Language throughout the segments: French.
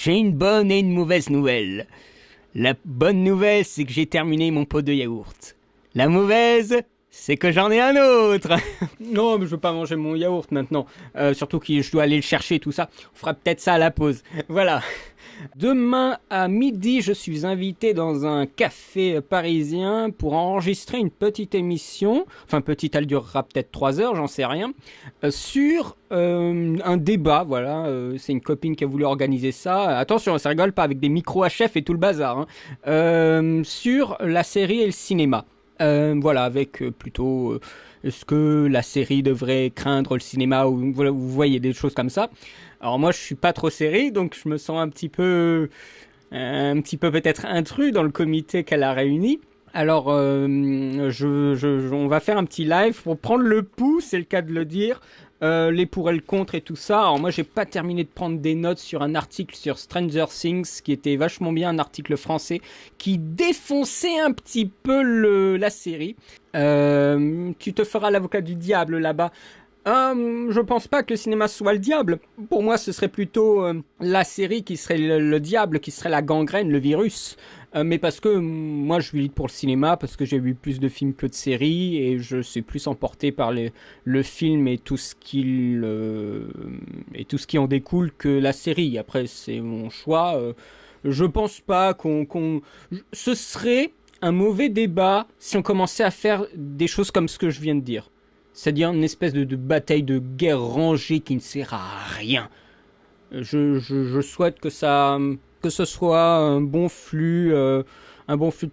J'ai une bonne et une mauvaise nouvelle. La bonne nouvelle, c'est que j'ai terminé mon pot de yaourt. La mauvaise, c'est que j'en ai un autre. Non, mais je veux pas manger mon yaourt maintenant. Surtout que je dois aller le chercher, tout ça. On fera peut-être ça à la pause. Voilà. Demain à midi, je suis invité dans un café parisien pour enregistrer une petite émission. Enfin, petite, elle durera peut-être 3 heures, j'en sais rien. Sur un débat, voilà. C'est une copine qui a voulu organiser ça. Attention, ça rigole pas avec des micros HF et tout le bazar. Hein. Sur la série et le cinéma. Voilà, avec plutôt est-ce que la série devrait craindre le cinéma ou voilà, vous voyez des choses comme ça. Alors moi je suis pas trop série donc je me sens un petit peu peut-être intrus dans le comité qu'elle a réuni. Alors on va faire un petit live pour prendre le pouls, c'est le cas de le dire. Les pour et le contre et tout ça. Alors moi j'ai pas terminé de prendre des notes sur un article sur Stranger Things qui était vachement bien, un article français qui défonçait un petit peu la série. Tu te feras l'avocat du diable là-bas. Je pense pas que le cinéma soit le diable. Pour moi, ce serait plutôt la série qui serait le diable, qui serait la gangrène, le virus. Mais parce que moi, je lis pour le cinéma, parce que j'ai vu plus de films que de séries, et je suis plus emporté par le film et tout ce qui en découle que la série. Après, c'est mon choix. Je pense pas ce serait un mauvais débat si on commençait à faire des choses comme ce que je viens de dire. C'est-à-dire une espèce de bataille de guerre rangée qui ne sert à rien. Je souhaite que ce soit un bon flux de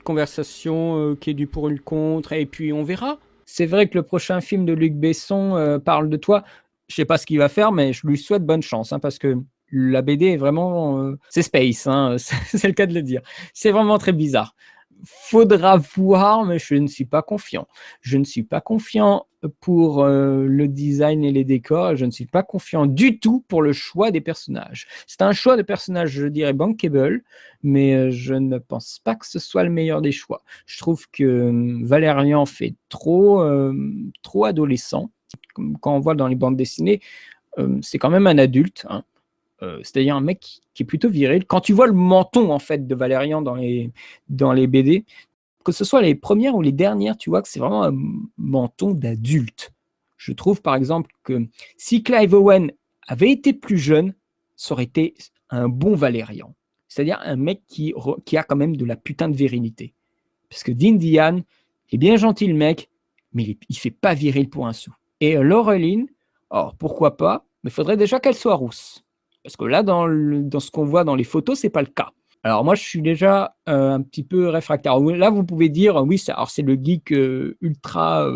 conversation qui est du pour et du contre, et puis on verra. C'est vrai que le prochain film de Luc Besson parle de toi. Je sais pas ce qu'il va faire, mais je lui souhaite bonne chance, hein, parce que la BD est vraiment... c'est space, hein, c'est le cas de le dire. C'est vraiment très bizarre. Faudra voir, mais je ne suis pas confiant. Je ne suis pas confiant pour le design et les décors. Je ne suis pas confiant du tout pour le choix des personnages. C'est un choix de personnages, je dirais, bankable, mais je ne pense pas que ce soit le meilleur des choix. Je trouve que Valérian fait trop adolescent. Quand on voit dans les bandes dessinées, c'est quand même un adulte, hein. C'est-à-dire un mec qui est plutôt viril. Quand tu vois le menton en fait de Valérian dans les BD, que ce soit les premières ou les dernières, tu vois que c'est vraiment un menton d'adulte. Je trouve par exemple que si Clive Owen avait été plus jeune, ça aurait été un bon Valérian. C'est-à-dire un mec qui a quand même de la putain de virilité. Parce que Dean Diane est bien gentil le mec, mais il fait pas viril pour un sou. Et Laureline, alors pourquoi pas, mais il faudrait déjà qu'elle soit rousse. Parce que là, dans ce qu'on voit dans les photos, c'est pas le cas. Alors moi, je suis déjà un petit peu réfractaire. Là, vous pouvez dire, oui, c'est le geek ultra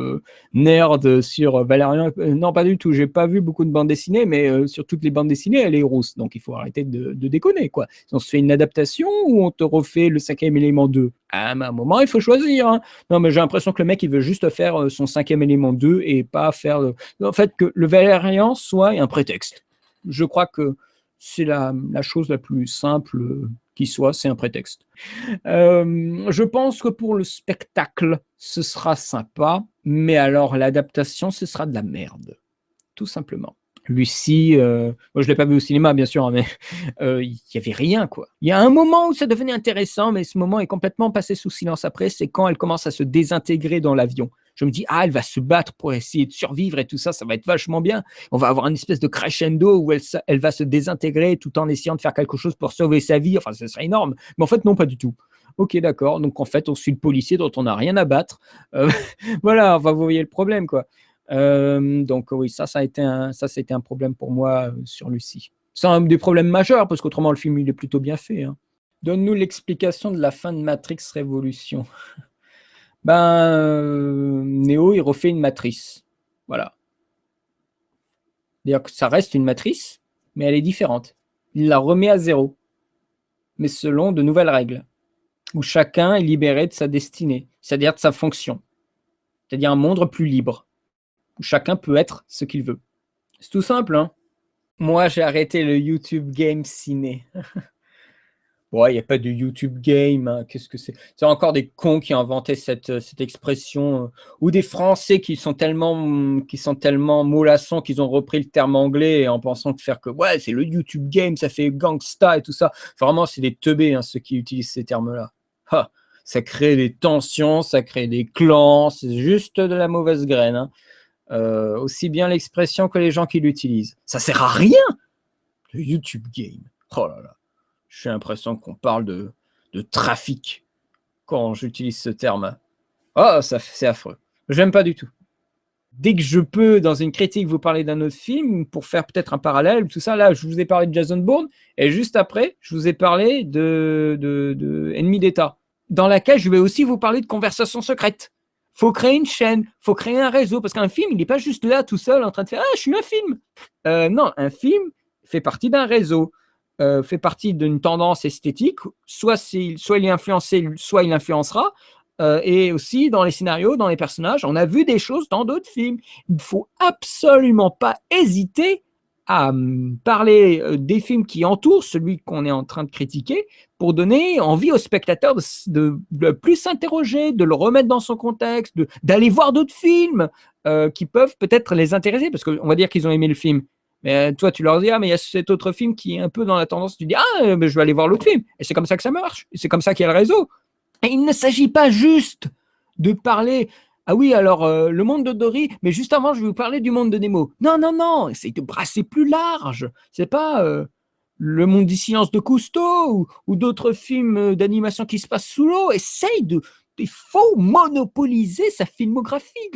nerd sur Valérian. Non, pas du tout. J'ai pas vu beaucoup de bandes dessinées, mais sur toutes les bandes dessinées, elle est rousse. Donc, il faut arrêter de déconner, quoi. Si on se fait une adaptation ou on te refait le 5e élément 2. À un moment, il faut choisir. Hein. Non, mais j'ai l'impression que le mec, il veut juste faire son 5e élément 2 et pas faire... En fait, que le Valérian soit un prétexte. Je crois que c'est la chose la plus simple qui soit, c'est un prétexte. Je pense que pour le spectacle, ce sera sympa, mais alors l'adaptation, ce sera de la merde, tout simplement. Lucie, moi je ne l'ai pas vu au cinéma, bien sûr, mais il n'y avait rien, quoi. Il y a un moment où ça devenait intéressant, mais ce moment est complètement passé sous silence après, c'est quand elle commence à se désintégrer dans l'avion. Je me dis, elle va se battre pour essayer de survivre et tout ça, ça va être vachement bien. On va avoir une espèce de crescendo où elle va se désintégrer tout en essayant de faire quelque chose pour sauver sa vie. Enfin, ce serait énorme. Mais en fait, non, pas du tout. Ok, d'accord. Donc, en fait, on suit le policier dont on n'a rien à battre. Voilà, enfin, vous voyez le problème, quoi. Donc, oui, ça a été un problème pour moi sur Lucie. C'est un des problèmes majeurs, parce qu'autrement, le film, il est plutôt bien fait. Hein. Donne-nous l'explication de la fin de Matrix Révolution. Neo, il refait une matrice. Voilà. C'est-à-dire que ça reste une matrice, mais elle est différente. Il la remet à zéro, mais selon de nouvelles règles, où chacun est libéré de sa destinée, c'est-à-dire de sa fonction. C'est-à-dire un monde plus libre, où chacun peut être ce qu'il veut. C'est tout simple, hein. Moi, j'ai arrêté le YouTube Game Ciné. Ouais, il n'y a pas de YouTube game, hein. Qu'est-ce que c'est? C'est encore des cons qui ont inventé cette expression, ou des Français qui sont tellement mollassons qu'ils ont repris le terme anglais en pensant que faire que ouais, c'est le YouTube game, ça fait gangsta et tout ça. Vraiment, c'est des teubés, hein, ceux qui utilisent ces termes-là. Ah, ça crée des tensions, ça crée des clans, c'est juste de la mauvaise graine, hein. Aussi bien l'expression que les gens qui l'utilisent. Ça sert à rien, le YouTube game. Oh là là. J'ai l'impression qu'on parle de trafic quand j'utilise ce terme. Oh, ça, c'est affreux. J'aime pas du tout. Dès que je peux, dans une critique, vous parler d'un autre film, pour faire peut-être un parallèle, tout ça, là, je vous ai parlé de Jason Bourne, et juste après, je vous ai parlé de Ennemi d'État, dans laquelle je vais aussi vous parler de conversations secrètes. Faut créer une chaîne, faut créer un réseau, parce qu'un film, il n'est pas juste là tout seul en train de faire « Ah, je suis un film !» Non, un film fait partie d'un réseau, fait partie d'une tendance esthétique, soit il est influencé, soit il influencera, et aussi dans les scénarios, dans les personnages, on a vu des choses dans d'autres films. Il ne faut absolument pas hésiter à parler des films qui entourent celui qu'on est en train de critiquer pour donner envie au spectateur de plus s'interroger, de le remettre dans son contexte, d'aller voir d'autres films qui peuvent peut-être les intéresser, parce qu'on va dire qu'ils ont aimé le film. Mais toi, tu leur dis, ah, mais il y a cet autre film qui est un peu dans la tendance, tu dis, ah, mais je vais aller voir l'autre film. Et c'est comme ça que ça marche. Et c'est comme ça qu'il y a le réseau. Et il ne s'agit pas juste de parler, ah oui, alors le monde de Dory, mais juste avant, je vais vous parler du monde de Nemo. Non, non, non, c'est de brasser plus large. C'est pas le monde du silence de Cousteau ou d'autres films d'animation qui se passent sous l'eau. Il faut monopoliser sa filmographie,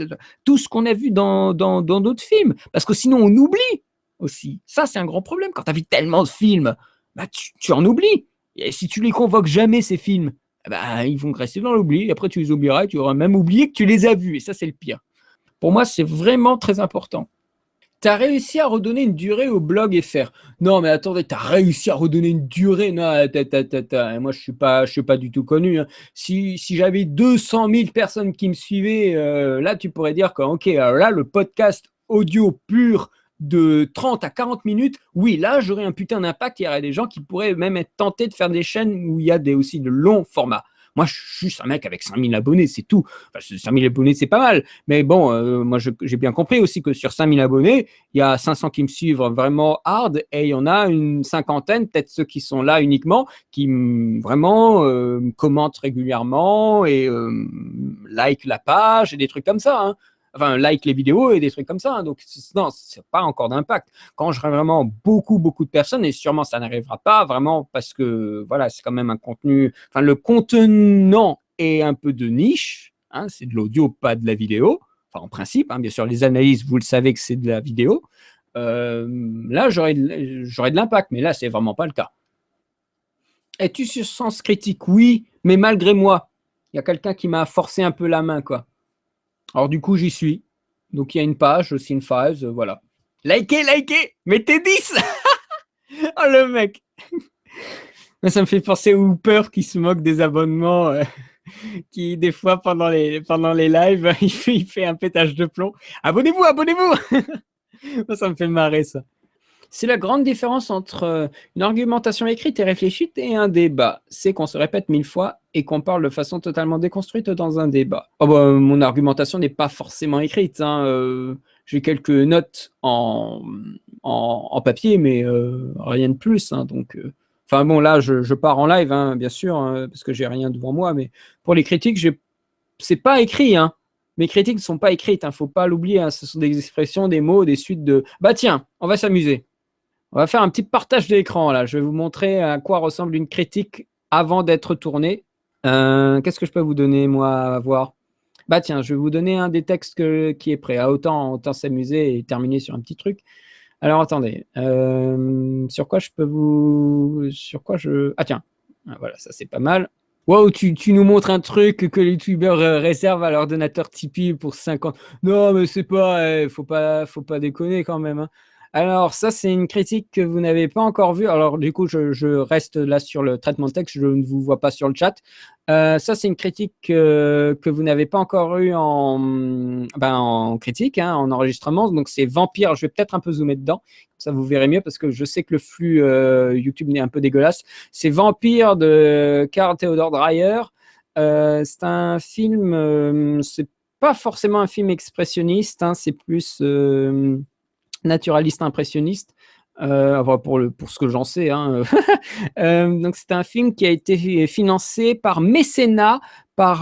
tout ce qu'on a vu dans d'autres films, parce que sinon on oublie aussi. Ça, c'est un grand problème. Quand tu as vu tellement de films, bah, tu en oublies. Et si tu les convoques jamais, ces films, bah, ils vont rester dans l'oubli. Après, tu les oublieras et tu auras même oublié que tu les as vus. Et ça, c'est le pire. Pour moi, c'est vraiment très important. Tu as réussi à redonner une durée au blog FR. Non, mais attendez, tu as réussi à redonner une durée. Non, moi, je suis pas du tout connu, hein. Si j'avais 200 000 personnes qui me suivaient, là, tu pourrais dire que, OK, alors là, le podcast audio pur de 30 à 40 minutes, oui, là, j'aurais un putain d'impact. Il y aurait des gens qui pourraient même être tentés de faire des chaînes où il y a aussi de longs formats. Moi, je suis juste un mec avec 5000 abonnés, c'est tout. Enfin, 5000 abonnés, c'est pas mal. Mais bon, moi, j'ai bien compris aussi que sur 5000 abonnés, il y a 500 qui me suivent vraiment hard et il y en a une cinquantaine, peut-être ceux qui sont là uniquement, qui vraiment commentent régulièrement et like la page et des trucs comme ça, hein. Enfin, like les vidéos et des trucs comme ça, hein. Donc, non, c'est pas encore d'impact. Quand j'aurai vraiment beaucoup de personnes, et sûrement ça n'arrivera pas vraiment parce que voilà, c'est quand même un contenu. Enfin, le contenant est un peu de niche, hein, c'est de l'audio, pas de la vidéo. Enfin, en principe, hein, bien sûr, les analyses, vous le savez que c'est de la vidéo. Là, j'aurai de l'impact, mais là, c'est vraiment pas le cas. Es-tu sur Sens Critique? Oui, mais malgré moi, il y a quelqu'un qui m'a forcé un peu la main, quoi. Alors du coup, j'y suis. Donc il y a une page, Sin5, voilà. Likez, mettez 10. Oh le mec. Ça me fait penser au Hooper qui se moque des abonnements, qui des fois pendant les lives, il fait un pétage de plomb. Abonnez-vous. Ça me fait marrer ça. C'est la grande différence entre une argumentation écrite et réfléchie et un débat. C'est qu'on se répète 1000 fois et qu'on parle de façon totalement déconstruite dans un débat. Oh bah, mon argumentation n'est pas forcément écrite, hein. J'ai quelques notes en papier, mais rien de plus, hein. Donc, enfin bon, là, je pars en live, hein, bien sûr, hein, parce que j'ai rien devant moi. Mais pour les critiques, c'est pas écrit, hein. Mes critiques ne sont pas écrites, hein, faut pas l'oublier, hein. Ce sont des expressions, des mots, des suites de. Bah tiens, on va s'amuser. On va faire un petit partage de l'écran là. Je vais vous montrer à quoi ressemble une critique avant d'être tournée. Qu'est-ce que je peux vous donner moi à voir? Bah tiens, je vais vous donner un des textes qui est prêt. Autant s'amuser et terminer sur un petit truc. Alors attendez. Sur quoi je peux vous... Sur quoi je... Ah tiens. Voilà, ça c'est pas mal. Wow, tu nous montres un truc que les youtubeurs réservent à leur donateur Tipeee pour 50. Non, mais c'est pas... faut pas déconner quand même, hein. Alors ça, c'est une critique que vous n'avez pas encore vue. Alors du coup, je reste là sur le traitement de texte, je ne vous vois pas sur le chat. Ça, c'est une critique que vous n'avez pas encore eue en critique, hein, en enregistrement. Donc c'est Vampire, je vais peut-être un peu zoomer dedans, ça vous verrez mieux parce que je sais que le flux YouTube est un peu dégueulasse. C'est Vampire de Karl Theodor Dreyer. C'est un film, c'est pas forcément un film expressionniste, hein, c'est plus naturaliste impressionniste, pour ce que j'en sais, hein. Donc c'est un film qui a été financé par mécénat par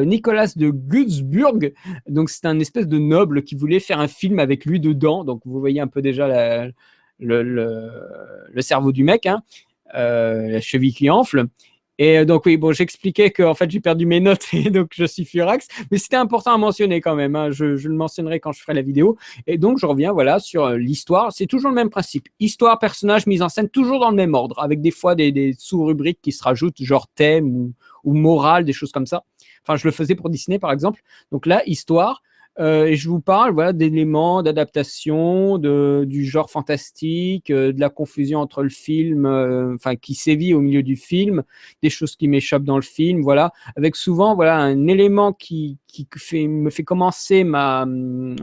Nicolas de Gunzburg. Donc c'est un espèce de noble qui voulait faire un film avec lui dedans. Donc vous voyez un peu déjà le cerveau du mec, hein, la cheville qui enfle. Et donc oui, bon, j'expliquais que en fait j'ai perdu mes notes et donc je suis furax, mais c'était important à mentionner quand même, hein. Je le mentionnerai quand je ferai la vidéo. Et donc je reviens voilà sur l'histoire. C'est toujours le même principe, histoire, personnage, mise en scène, toujours dans le même ordre, avec des fois des sous-rubriques qui se rajoutent, genre thème ou morale, des choses comme ça. Enfin, je le faisais pour Disney par exemple. Donc là, histoire. Et je vous parle voilà, d'éléments d'adaptation, du genre fantastique, de la confusion entre le film, qui sévit au milieu du film, des choses qui m'échappent dans le film, voilà, avec souvent voilà, un élément qui me fait commencer ma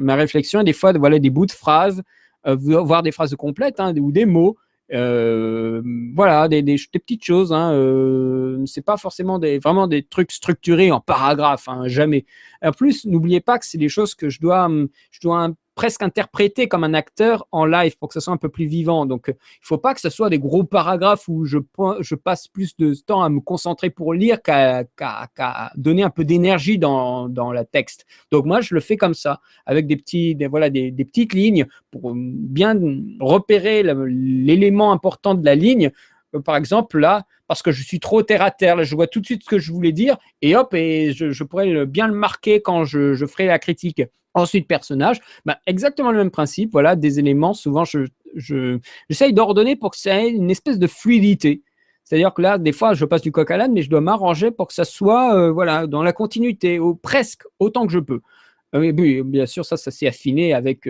réflexion, et des fois voilà, des bouts de phrases, voire des phrases complètes, hein, ou des mots. Voilà, des petites choses, hein, c'est pas forcément vraiment des trucs structurés en paragraphes, hein, jamais. En plus, n'oubliez pas que c'est des choses que je dois presque interpréter comme un acteur en live pour que ce soit un peu plus vivant. Donc, il ne faut pas que ce soit des gros paragraphes où je passe plus de temps à me concentrer pour lire qu'à donner un peu d'énergie dans le texte. Donc, moi, je le fais comme ça, avec des petites lignes pour bien repérer l'élément important de la ligne. Par exemple, là, parce que je suis trop terre à terre, là, je vois tout de suite ce que je voulais dire, et hop, et je pourrais bien le marquer quand je ferai la critique. Ensuite, personnage, exactement le même principe, voilà, des éléments, souvent j'essaye d'ordonner pour que ça ait une espèce de fluidité. C'est-à-dire que là, des fois, je passe du coq à l'âne, mais je dois m'arranger pour que ça soit voilà, dans la continuité, presque autant que je peux. Oui, bien sûr, ça s'est affiné avec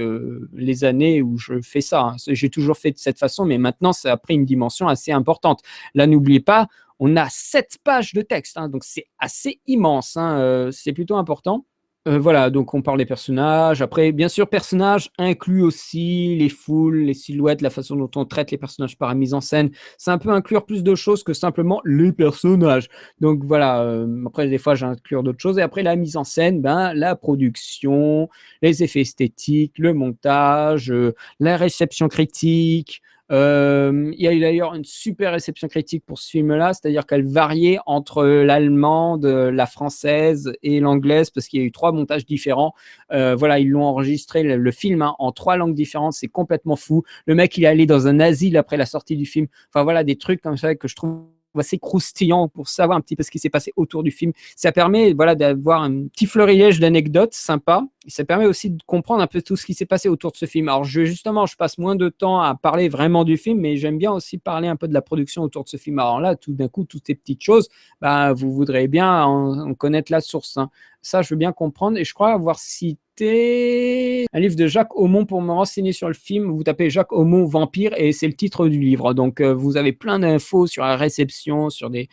les années où je fais ça, hein. J'ai toujours fait de cette façon, mais maintenant, ça a pris une dimension assez importante. Là, n'oubliez pas, on a 7 pages de texte, hein, donc c'est assez immense, hein, c'est plutôt important. Voilà, donc on parle des personnages. Après, bien sûr, personnages inclut aussi les foules, les silhouettes, la façon dont on traite les personnages par la mise en scène. Ça peut inclure plus de choses que simplement les personnages. Donc voilà, après, des fois, j'inclure d'autres choses. Et après, la mise en scène, la production, les effets esthétiques, le montage, la réception critique. Il y a eu d'ailleurs une super réception critique pour ce film-là, c'est-à-dire qu'elle variait entre l'allemande, la française et l'anglaise, parce qu'il y a eu 3 montages différents. Voilà, ils l'ont enregistré, le film, hein, en 3 langues différentes, c'est complètement fou. Le mec, il est allé dans un asile après la sortie du film. Enfin voilà, des trucs comme ça que je trouve assez croustillant pour savoir un petit peu ce qui s'est passé autour du film. Ça permet voilà, d'avoir un petit florilège d'anecdotes sympas. Et ça permet aussi de comprendre un peu tout ce qui s'est passé autour de ce film. Alors je passe moins de temps à parler vraiment du film, mais j'aime bien aussi parler un peu de la production autour de ce film. Alors là, tout d'un coup, toutes ces petites choses, vous voudrez bien en connaître la source, hein. Ça, je veux bien comprendre. Et je crois avoir cité un livre de Jacques Aumont pour me renseigner sur le film. Vous tapez Jacques Aumont Vampire et c'est le titre du livre. Donc, vous avez plein d'infos sur la réception, sur des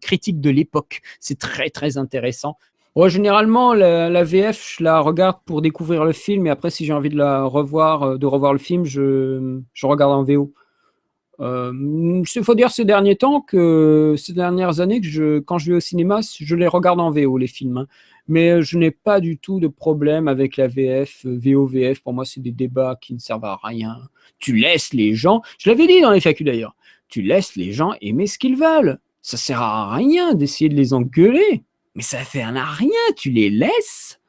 critiques de l'époque. C'est très, très intéressant. Ouais, généralement, la VF, je la regarde pour découvrir le film. Et après, si j'ai envie de revoir le film, je regarde en VO. Il faut dire ces dernières années que quand je vais au cinéma, je les regarde en VO, les films, hein. Mais je n'ai pas du tout de problème avec la VF, VO, VF. Pour moi, c'est des débats qui ne servent à rien. Tu laisses les gens, je l'avais dit dans les FAQ d'ailleurs, tu laisses les gens aimer ce qu'ils veulent. Ça sert à rien d'essayer de les engueuler. Mais ça fait à rien, tu les laisses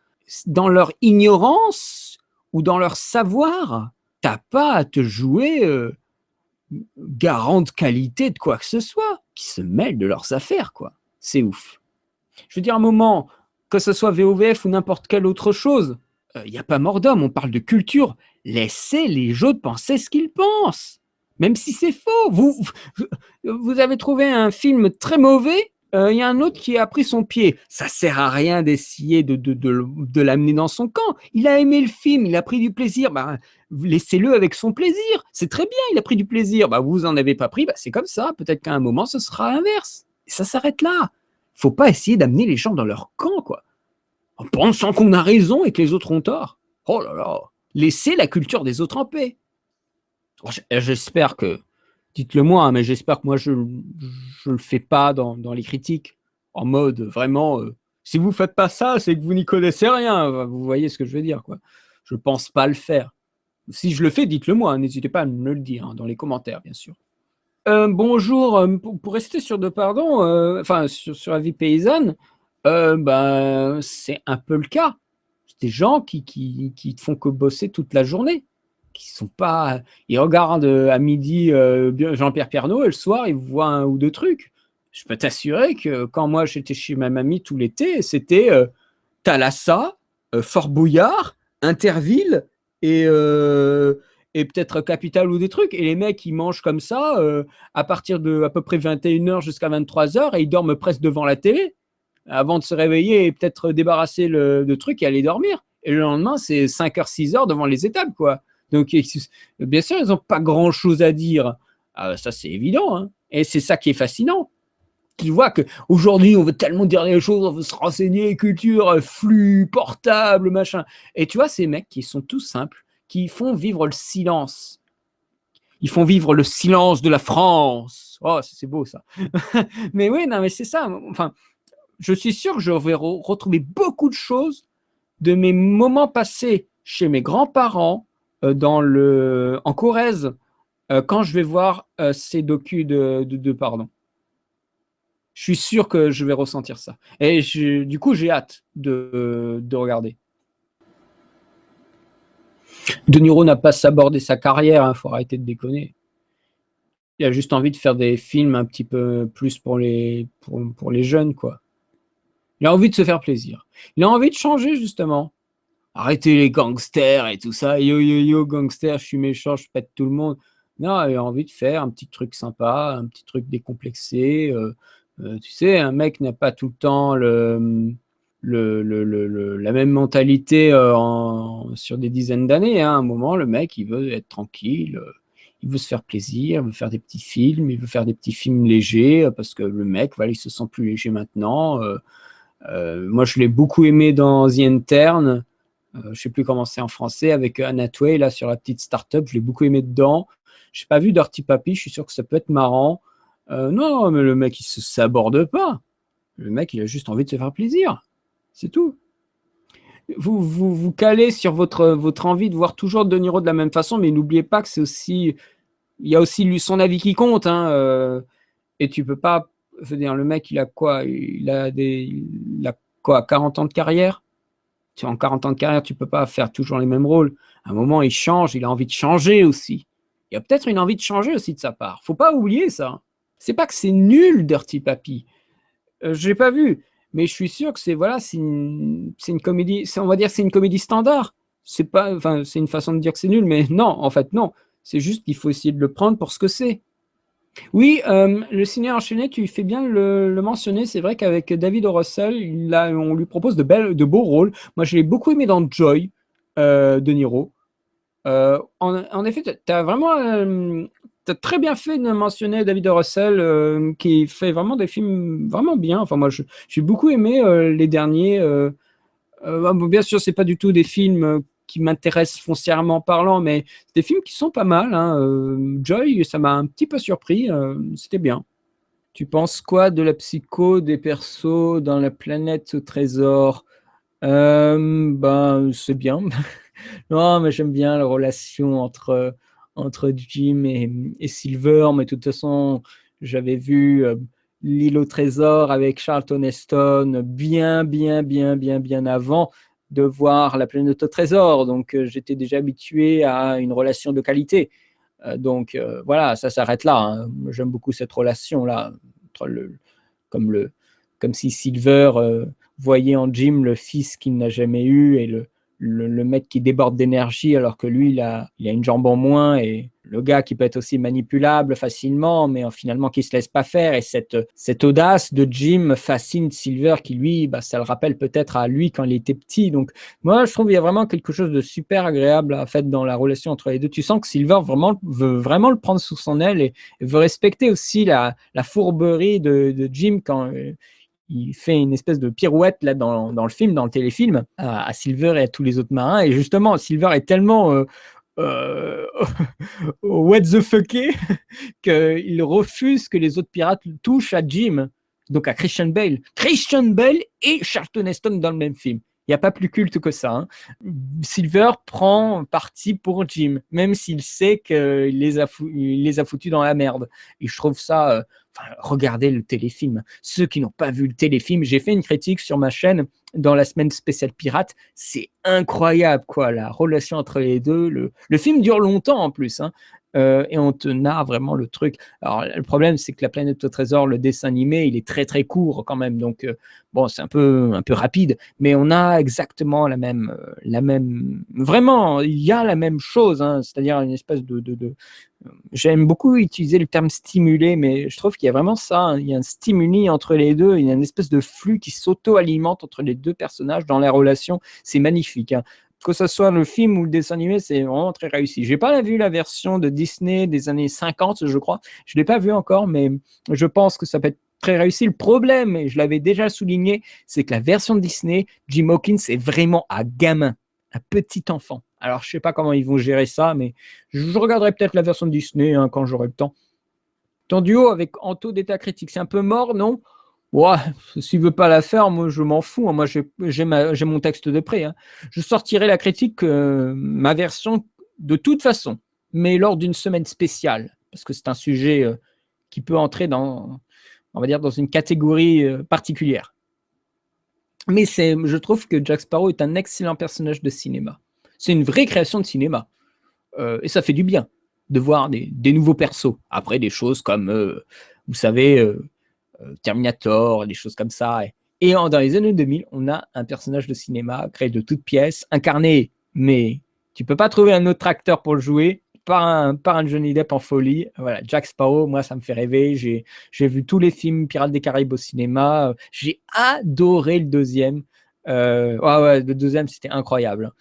dans leur ignorance ou dans leur savoir. T'as pas à te jouer garant de qualité de quoi que ce soit, qui se mêlent de leurs affaires, quoi. C'est ouf. Je veux dire, un moment, que ce soit VOVF ou n'importe quelle autre chose, il n'y a pas mort d'homme, on parle de culture. Laissez les gens penser ce qu'ils pensent, même si c'est faux. Vous avez trouvé un film très mauvais, Il y a un autre qui a pris son pied. Ça sert à rien d'essayer de l'amener dans son camp. Il a aimé le film, il a pris du plaisir. Bah, laissez-le avec son plaisir. C'est très bien, il a pris du plaisir. Bah, vous en avez pas pris, bah, c'est comme ça. Peut-être qu'à un moment, ce sera l'inverse. Et ça s'arrête là. Il faut pas essayer d'amener les gens dans leur camp, quoi. En pensant qu'on a raison et que les autres ont tort. Oh là là. Laissez la culture des autres en paix. J'espère que, dites-le moi, hein, mais j'espère que moi je le fais pas dans les critiques, en mode vraiment, si vous faites pas ça, c'est que vous n'y connaissez rien. Vous voyez ce que je veux dire, quoi. Je pense pas le faire. Si je le fais, dites-le moi, hein, n'hésitez pas à me le dire, hein, dans les commentaires, bien sûr. Bonjour, pour rester sur De Pardon, enfin sur la vie paysanne, ben, c'est un peu le cas. C'est des gens qui te font que bosser toute la journée, qui sont pas. Ils regardent à midi Jean-Pierre Pernaut et le soir ils voient un ou deux trucs. Je peux t'assurer que quand moi j'étais chez ma mamie tout l'été, c'était Thalassa, Fort Boyard, Interville et, et peut-être Capital ou des trucs. Et les mecs, ils mangent comme ça à partir de à peu près 21h jusqu'à 23h et ils dorment presque devant la télé avant de se réveiller et peut-être débarrasser le truc et aller dormir. Et le lendemain, c'est 5h, 6h devant les étables, quoi. Donc, bien sûr, ils n'ont pas grand-chose à dire. Ah, ça, c'est évident, hein. Et c'est ça qui est fascinant. Tu vois qu'aujourd'hui, on veut tellement dire les choses, on veut se renseigner, culture, flux, portable, machin. Et tu vois, ces mecs qui sont tout simples, qui font vivre le silence. Ils font vivre le silence de la France. Oh, c'est beau, ça. Mais oui, non, mais c'est ça. Enfin, je suis sûr que je vais retrouver beaucoup de choses de mes moments passés chez mes grands-parents en Corrèze quand je vais voir ces docus de pardon. Je suis sûr que je vais ressentir ça. Et du coup, j'ai hâte de regarder. De Niro n'a pas sabordé sa carrière, il faut arrêter de déconner. Il a juste envie de faire des films un petit peu plus pour les jeunes, quoi. Il a envie de se faire plaisir. Il a envie de changer, justement. Arrêtez les gangsters et tout ça. Yo, yo, yo, gangster, je suis méchant, je pète tout le monde. Non, il a envie de faire un petit truc sympa, un petit truc décomplexé. Tu sais, un mec n'a pas tout le temps la même mentalité sur des dizaines d'années, hein. À un moment, le mec, il veut être tranquille, il veut se faire plaisir, il veut faire des petits films, il veut faire des petits films légers, parce que le mec, voilà, il se sent plus léger maintenant. Moi, je l'ai beaucoup aimé dans The Intern. Je ne sais plus comment c'est en français, avec Anne Hathaway, là, sur la petite start-up. Je l'ai beaucoup aimé dedans. Je n'ai pas vu Dirty Papi, je suis sûr que ça peut être marrant. Non, mais le mec, il ne se saborde pas. Le mec, il a juste envie de se faire plaisir. C'est tout. Vous calez sur votre envie de voir toujours De Niro de la même façon, mais n'oubliez pas que c'est aussi. Il y a aussi lui, son avis qui compte, hein, et tu peux pas. Je veux dire, le mec, il a quoi? Il a quoi, 40 ans de carrière? En 40 ans de carrière, tu peux pas faire toujours les mêmes rôles. À un moment, il change, il a envie de changer aussi. Il y a peut-être une envie de changer aussi de sa part. Faut pas oublier ça. C'est pas que c'est nul, Dirty Papi. Je l'ai pas vu, mais je suis sûr que c'est une comédie. On va dire que c'est une comédie standard. C'est pas, enfin, c'est une façon de dire que c'est nul, mais non, en fait, non. C'est juste qu'il faut essayer de le prendre pour ce que c'est. Oui, le ciné enchaîné, tu fais bien de le mentionner. C'est vrai qu'avec David O. Russell, on lui propose de beaux rôles. Moi, je l'ai beaucoup aimé dans Joy, de Niro. En effet, tu as vraiment t'as très bien fait de mentionner David O. Russell, qui fait vraiment des films vraiment bien. Enfin, moi, j'ai beaucoup aimé les derniers. Bien sûr, c'est pas du tout des films qui m'intéressent foncièrement parlant, mais c'est des films qui sont pas mal, hein. Joy, ça m'a un petit peu surpris, c'était bien. Tu penses quoi de la psycho des persos dans La planète au trésor? Ben, c'est bien. Non, mais j'aime bien la relation entre Jim et Silver, mais de toute façon, j'avais vu L'île au trésor avec Charlton Heston bien avant de voir La planète au trésor. Donc, j'étais déjà habitué à une relation de qualité. Donc, voilà, ça s'arrête là, hein. J'aime beaucoup cette relation-là, comme, comme si Silver voyait en Jim le fils qu'il n'a jamais eu et le mec qui déborde d'énergie alors que lui, il a une jambe en moins, et le gars qui peut être aussi manipulable facilement, mais finalement qui se laisse pas faire. Et cette audace de Jim fascine Silver, qui lui, ça le rappelle peut-être à lui quand il était petit. Donc moi, je trouve qu'il y a vraiment quelque chose de super agréable à faire dans la relation entre les deux. Tu sens que Silver veut vraiment le prendre sous son aile, et veut respecter aussi la fourberie de Jim quand il fait une espèce de pirouette là dans le film, dans le téléfilm, à Silver et à tous les autres marins. Et justement, Silver est tellement euh, what the fucké qu'il refuse que les autres pirates touchent à Jim, donc à Christian Bale. Christian Bale et Charlton Heston dans le même film. Il n'y a pas plus culte que ça. Hein. Silver prend parti pour Jim, même s'il sait qu'il les a foutus dans la merde. Et je trouve ça... regardez le téléfilm. Ceux qui n'ont pas vu le téléfilm, j'ai fait une critique sur ma chaîne dans la semaine spéciale pirate. C'est incroyable, quoi, la relation entre les deux. Le film dure longtemps en plus, hein. Et on te narre vraiment le truc. Alors, le problème, c'est que La Planète au Trésor, le dessin animé, il est très très court quand même. Donc, bon, c'est un peu rapide, mais on a exactement la même. Vraiment, il y a la même chose, hein, c'est-à-dire une espèce de. J'aime beaucoup utiliser le terme stimulé, mais je trouve qu'il y a vraiment ça. Hein. Il y a un stimuli entre les deux, il y a une espèce de flux qui s'auto-alimente entre les deux personnages dans la relation. C'est magnifique. Hein. Que ce soit le film ou le dessin animé, c'est vraiment très réussi. Je n'ai pas vu la version de Disney des années 50, je crois. Je ne l'ai pas vu encore, mais je pense que ça peut être très réussi. Le problème, et je l'avais déjà souligné, c'est que la version de Disney, Jim Hawkins est vraiment un gamin, un petit enfant. Alors, je ne sais pas comment ils vont gérer ça, mais je regarderai peut-être la version de Disney quand j'aurai le temps. Ton duo avec Anto d'État Critique, c'est un peu mort, non? Ouais, s'il veut pas la faire, moi je m'en fous. Hein. Moi j'ai mon texte de prêt. Hein. Je sortirai la critique, ma version de toute façon, mais lors d'une semaine spéciale, parce que c'est un sujet qui peut entrer dans, on va dire, dans une catégorie particulière. Mais je trouve que Jack Sparrow est un excellent personnage de cinéma. C'est une vraie création de cinéma. Et ça fait du bien de voir des nouveaux persos. Après, des choses comme, vous savez, Terminator, des choses comme ça. Et dans les années 2000, on a un personnage de cinéma créé de toutes pièces, incarné, mais tu peux pas trouver un autre acteur pour le jouer, par un Johnny Depp en folie. Voilà, Jack Sparrow, moi, ça me fait rêver. J'ai vu tous les films Pirates des Caraïbes au cinéma. J'ai adoré le deuxième. Ouais, le deuxième, c'était incroyable.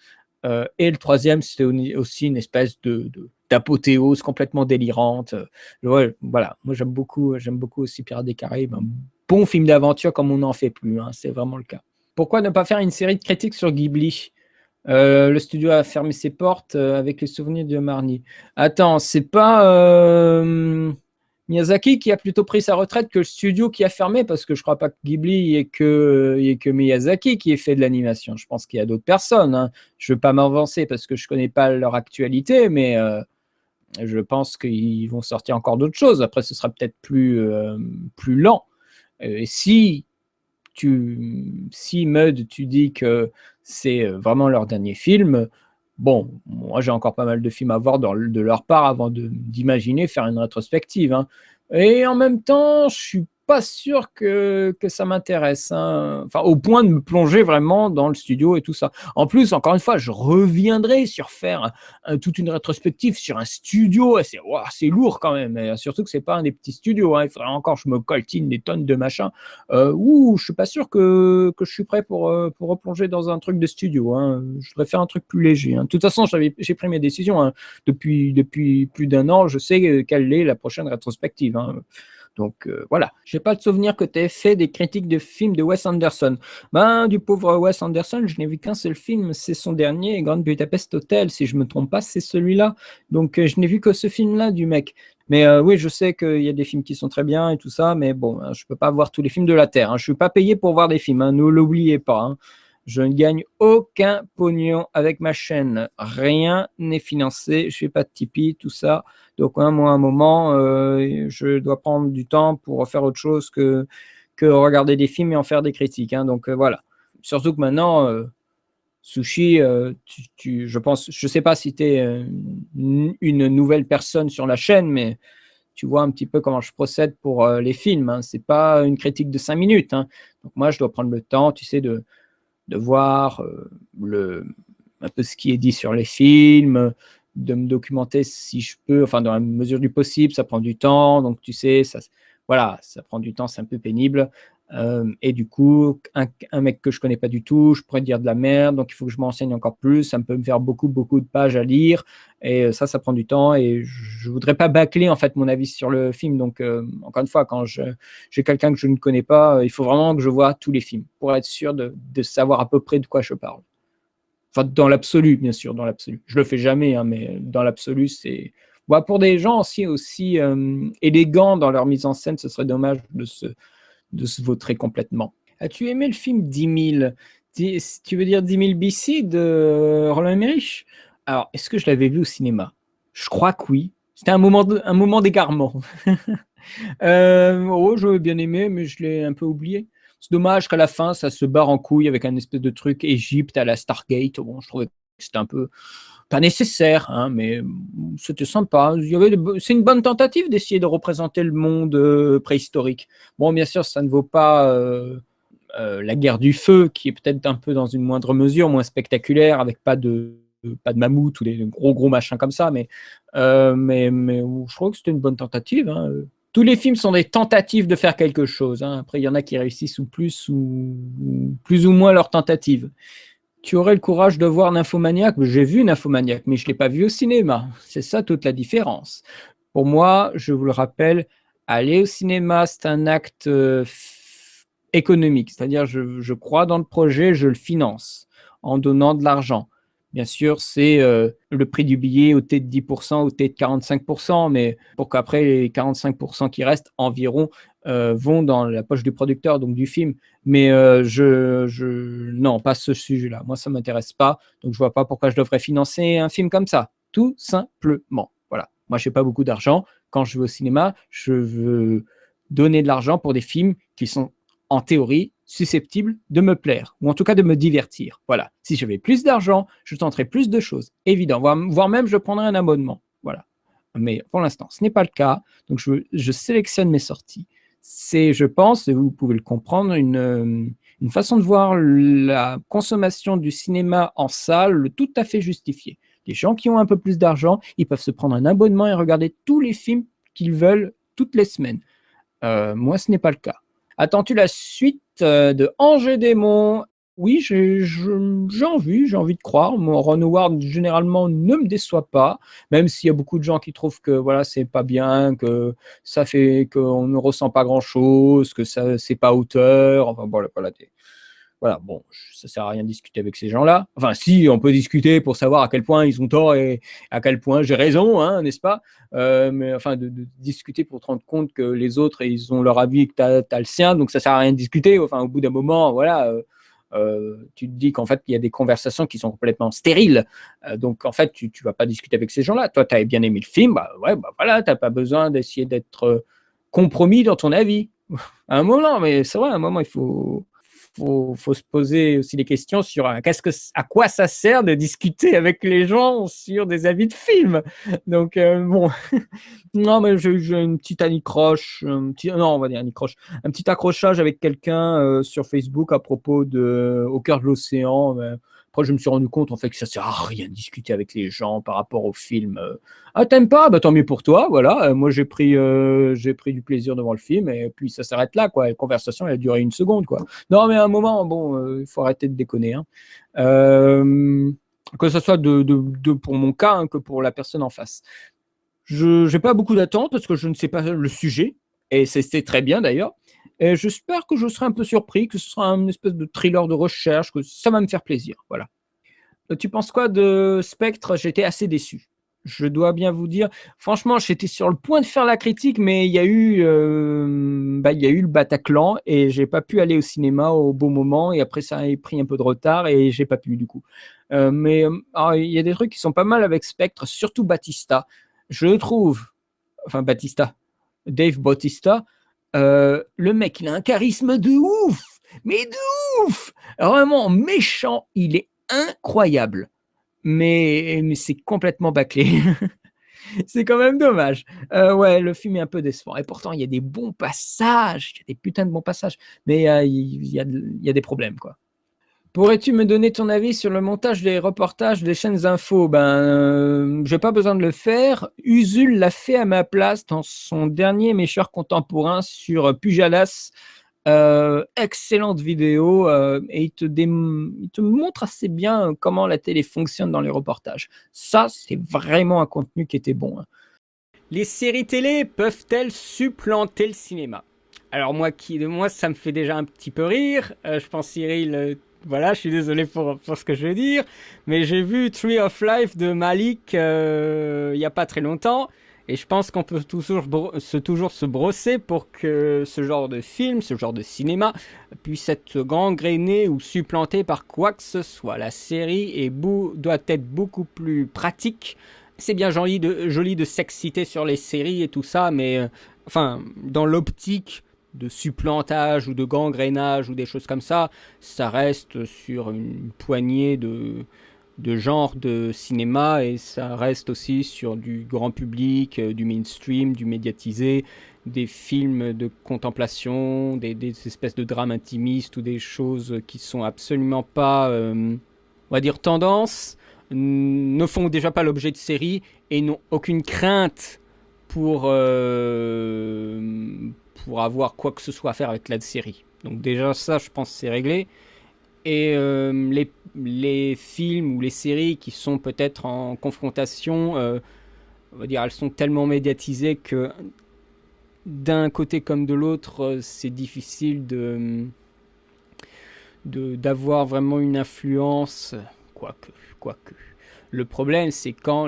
Et le troisième, c'était aussi une espèce d'apothéose complètement délirante. Ouais, voilà, moi j'aime beaucoup aussi Pirates des Caraïbes. Un bon film d'aventure comme on n'en fait plus, hein, c'est vraiment le cas. Pourquoi ne pas faire une série de critiques sur Ghibli? Le studio a fermé ses portes avec les souvenirs de Marnie. Attends, c'est pas Miyazaki qui a plutôt pris sa retraite que le studio qui a fermé, parce que je crois pas que Ghibli et que Miyazaki qui ait fait de l'animation. Je pense qu'il y a d'autres personnes. Hein. Je ne veux pas m'avancer parce que je connais pas leur actualité, mais je pense qu'ils vont sortir encore d'autres choses. Après, ce sera peut-être plus lent. Et si Mud, tu dis que c'est vraiment leur dernier film, bon, moi j'ai encore pas mal de films à voir de leur part avant d'imaginer faire une rétrospective. Hein. Et en même temps, je suis pas sûr que ça m'intéresse. Hein. Enfin, au point de me plonger vraiment dans le studio et tout ça. En plus, encore une fois, je reviendrai sur faire toute une rétrospective sur un studio. C'est lourd quand même. Et surtout que c'est pas un des petits studios. Hein. Il faudrait encore que je me coltine des tonnes de machins. Je suis pas sûr que je suis prêt pour replonger dans un truc de studio. Hein. Je voudrais faire un truc plus léger. Hein. De toute façon, j'ai pris mes décisions. Hein. Depuis plus d'un an, je sais quelle est la prochaine rétrospective. Hein. Donc voilà, j'ai pas de souvenir que tu aies fait des critiques de films de Wes Anderson. Du pauvre Wes Anderson, je n'ai vu qu'un seul film, c'est son dernier, Grand Budapest Hotel, si je me trompe pas, c'est celui-là. Donc je n'ai vu que ce film-là du mec. Mais oui, je sais qu'il y a des films qui sont très bien et tout ça, mais bon, je peux pas voir tous les films de la Terre. Hein. Je suis pas payé pour voir des films, hein, ne l'oubliez pas. Hein. Je ne gagne aucun pognon avec ma chaîne. Rien n'est financé. Je fais pas de Tipeee, tout ça. Donc, moi, à un moment, je dois prendre du temps pour faire autre chose que regarder des films et en faire des critiques. Hein. Donc, voilà. Surtout que maintenant, Sushi, je pense, je sais pas si tu es une nouvelle personne sur la chaîne, mais tu vois un petit peu comment je procède pour les films. Hein. C'est pas une critique de 5 minutes. Hein. Donc, moi, je dois prendre le temps, tu sais, de voir un peu ce qui est dit sur les films, de me documenter si je peux, enfin dans la mesure du possible, ça prend du temps, donc tu sais, ça, voilà, ça prend du temps, c'est un peu pénible. Et du coup, un mec que je connais pas du tout, je pourrais dire de la merde, donc il faut que je m'enseigne encore plus, ça peut me faire beaucoup, beaucoup de pages à lire, et ça prend du temps, et je voudrais pas bâcler en fait mon avis sur le film, donc encore une fois, quand j'ai quelqu'un que je ne connais pas, il faut vraiment que je vois tous les films, pour être sûr de savoir à peu près de quoi je parle. Enfin, dans l'absolu, bien sûr, dans l'absolu. Je le fais jamais, hein, mais dans l'absolu, c'est. Bon, pour des gens aussi élégants dans leur mise en scène, ce serait dommage de se vautrer complètement. As-tu aimé le film 10 000? Tu veux dire 10 000 BC de Roland Emmerich? Alors, est-ce que je l'avais vu au cinéma? Je crois que oui. C'était un moment d'égarement. Oh, j'aurais bien aimé, mais je l'ai un peu oublié. C'est dommage qu'à la fin, ça se barre en couille avec un espèce de truc Égypte à la Stargate. Bon, je trouvais que c'était un peu pas nécessaire, hein, mais c'était sympa. C'est une bonne tentative d'essayer de représenter le monde préhistorique. Bon, bien sûr, ça ne vaut pas la guerre du feu, qui est peut-être un peu dans une moindre mesure, moins spectaculaire, avec pas de mammouth ou des gros machins comme ça, mais je trouve que c'était une bonne tentative, hein. Tous les films sont des tentatives de faire quelque chose, hein. Après, il y en a qui réussissent ou plus ou moins leur tentative. Tu aurais le courage de voir Nymphomaniac? J'ai vu Nymphomaniac, mais je ne l'ai pas vu au cinéma. C'est ça toute la différence. Pour moi, je vous le rappelle, aller au cinéma, c'est un acte économique. C'est-à-dire, je crois dans le projet, je le finance en donnant de l'argent. Bien sûr, c'est le prix du billet au T de 10%, au T de 45%, mais pour qu'après les 45% qui restent environ vont dans la poche du producteur, donc du film. Mais non, pas ce sujet-là. Moi, ça ne m'intéresse pas, donc je ne vois pas pourquoi je devrais financer un film comme ça. Tout simplement. Voilà. Moi, je n'ai pas beaucoup d'argent. Quand je vais au cinéma, je veux donner de l'argent pour des films qui sont en théorie, susceptible de me plaire, ou en tout cas de me divertir. Voilà. Si j'avais plus d'argent, je tenterais plus de choses, évident, voire même je prendrais un abonnement. Voilà. Mais pour l'instant, ce n'est pas le cas, donc je sélectionne mes sorties. C'est, je pense, et vous pouvez le comprendre, une façon de voir la consommation du cinéma en salle tout à fait justifiée. Les gens qui ont un peu plus d'argent, ils peuvent se prendre un abonnement et regarder tous les films qu'ils veulent toutes les semaines. Moi, ce n'est pas le cas. Attends-tu la suite de Ange et Démon? Oui, j'ai envie de croire. Mon Ron Howard, généralement, ne me déçoit pas, même s'il y a beaucoup de gens qui trouvent que voilà, c'est pas bien, que ça fait qu'on ne ressent pas grand-chose, que ça, c'est pas à hauteur. Enfin, voilà, bon, ça sert à rien de discuter avec ces gens-là. Enfin, si, on peut discuter pour savoir à quel point ils ont tort et à quel point j'ai raison, hein, n'est-ce pas? Mais enfin, de discuter pour te rendre compte que les autres, ils ont leur avis et que tu as le sien, donc ça sert à rien de discuter. Enfin, au bout d'un moment, voilà, tu te dis qu'en fait, il y a des conversations qui sont complètement stériles. Donc, en fait, tu vas pas discuter avec ces gens-là. Toi, tu avais bien aimé le film, bah ouais, bah voilà, tu n'as pas besoin d'essayer d'être compromis dans ton avis. À un moment, mais c'est vrai, à un moment, il faut se poser aussi des questions sur à quoi ça sert de discuter avec les gens sur des avis de films. Donc, bon, non, mais j'ai eu une petite anicroche, non, on va dire anicroche, un petit accrochage avec quelqu'un sur Facebook à propos de Au cœur de l'océan. Après, je me suis rendu compte en fait que ça sert à rien de discuter avec les gens par rapport au film. Ah, t'aimes pas? Bah, tant mieux pour toi, voilà. Moi, j'ai pris du plaisir devant le film et puis ça s'arrête là, quoi. La conversation, elle a duré une seconde, quoi. Non, mais à un moment, bon, il faut arrêter de déconner, hein. Que ce soit pour mon cas hein, que pour la personne en face. Je n'ai pas beaucoup d'attentes parce que je ne sais pas le sujet, et c'est très bien d'ailleurs. Et j'espère que je serai un peu surpris, que ce sera une espèce de thriller de recherche, que ça va me faire plaisir. Voilà. Tu penses quoi de Spectre? J'étais assez déçu. Je dois bien vous dire, franchement, j'étais sur le point de faire la critique, mais il y a eu le Bataclan et j'ai pas pu aller au cinéma au bon moment. Et après, ça a pris un peu de retard et j'ai pas pu du coup. Alors, il y a des trucs qui sont pas mal avec Spectre, surtout Batista. Je trouve, enfin Batista, Dave Bautista, le mec, il a un charisme de ouf, mais de ouf, vraiment méchant, il est incroyable. Mais c'est complètement bâclé. C'est quand même dommage. Ouais, le film est un peu décevant. Et pourtant, il y a des bons passages. Il y a des putains de bons passages. Mais il y a des problèmes, quoi. Pourrais-tu me donner ton avis sur le montage des reportages des chaînes info? J'ai pas besoin de le faire. Usul l'a fait à ma place dans son dernier Mes chers contemporains sur Pujadas. Excellente vidéo et il te montre assez bien comment la télé fonctionne dans les reportages. Ça, c'est vraiment un contenu qui était bon, hein. Les séries télé peuvent-elles supplanter le cinéma? Alors moi, ça me fait déjà un petit peu rire. Je pense Cyril, voilà, je suis désolé pour ce que je vais dire, mais j'ai vu Tree of Life de Malik il y a pas très longtemps, et je pense qu'on peut toujours se brosser pour que ce genre de film, ce genre de cinéma puisse être gangréné ou supplanté par quoi que ce soit. La série doit être beaucoup plus pratique. C'est bien joli de s'exciter sur les séries et tout ça, mais enfin, dans l'optique de supplantage ou de gangrénage ou des choses comme ça, ça reste sur une poignée de genres de cinéma et ça reste aussi sur du grand public, du mainstream, du médiatisé, des films de contemplation, des espèces de drames intimistes ou des choses qui sont absolument pas, on va dire, tendance, ne font déjà pas l'objet de séries et n'ont aucune crainte pour avoir quoi que ce soit à faire avec la série. Donc déjà ça, je pense, c'est réglé. Et les films ou les séries qui sont peut-être en confrontation, on va dire, elles sont tellement médiatisées que d'un côté comme de l'autre, c'est difficile d'avoir vraiment une influence, quoique. Le problème, c'est quand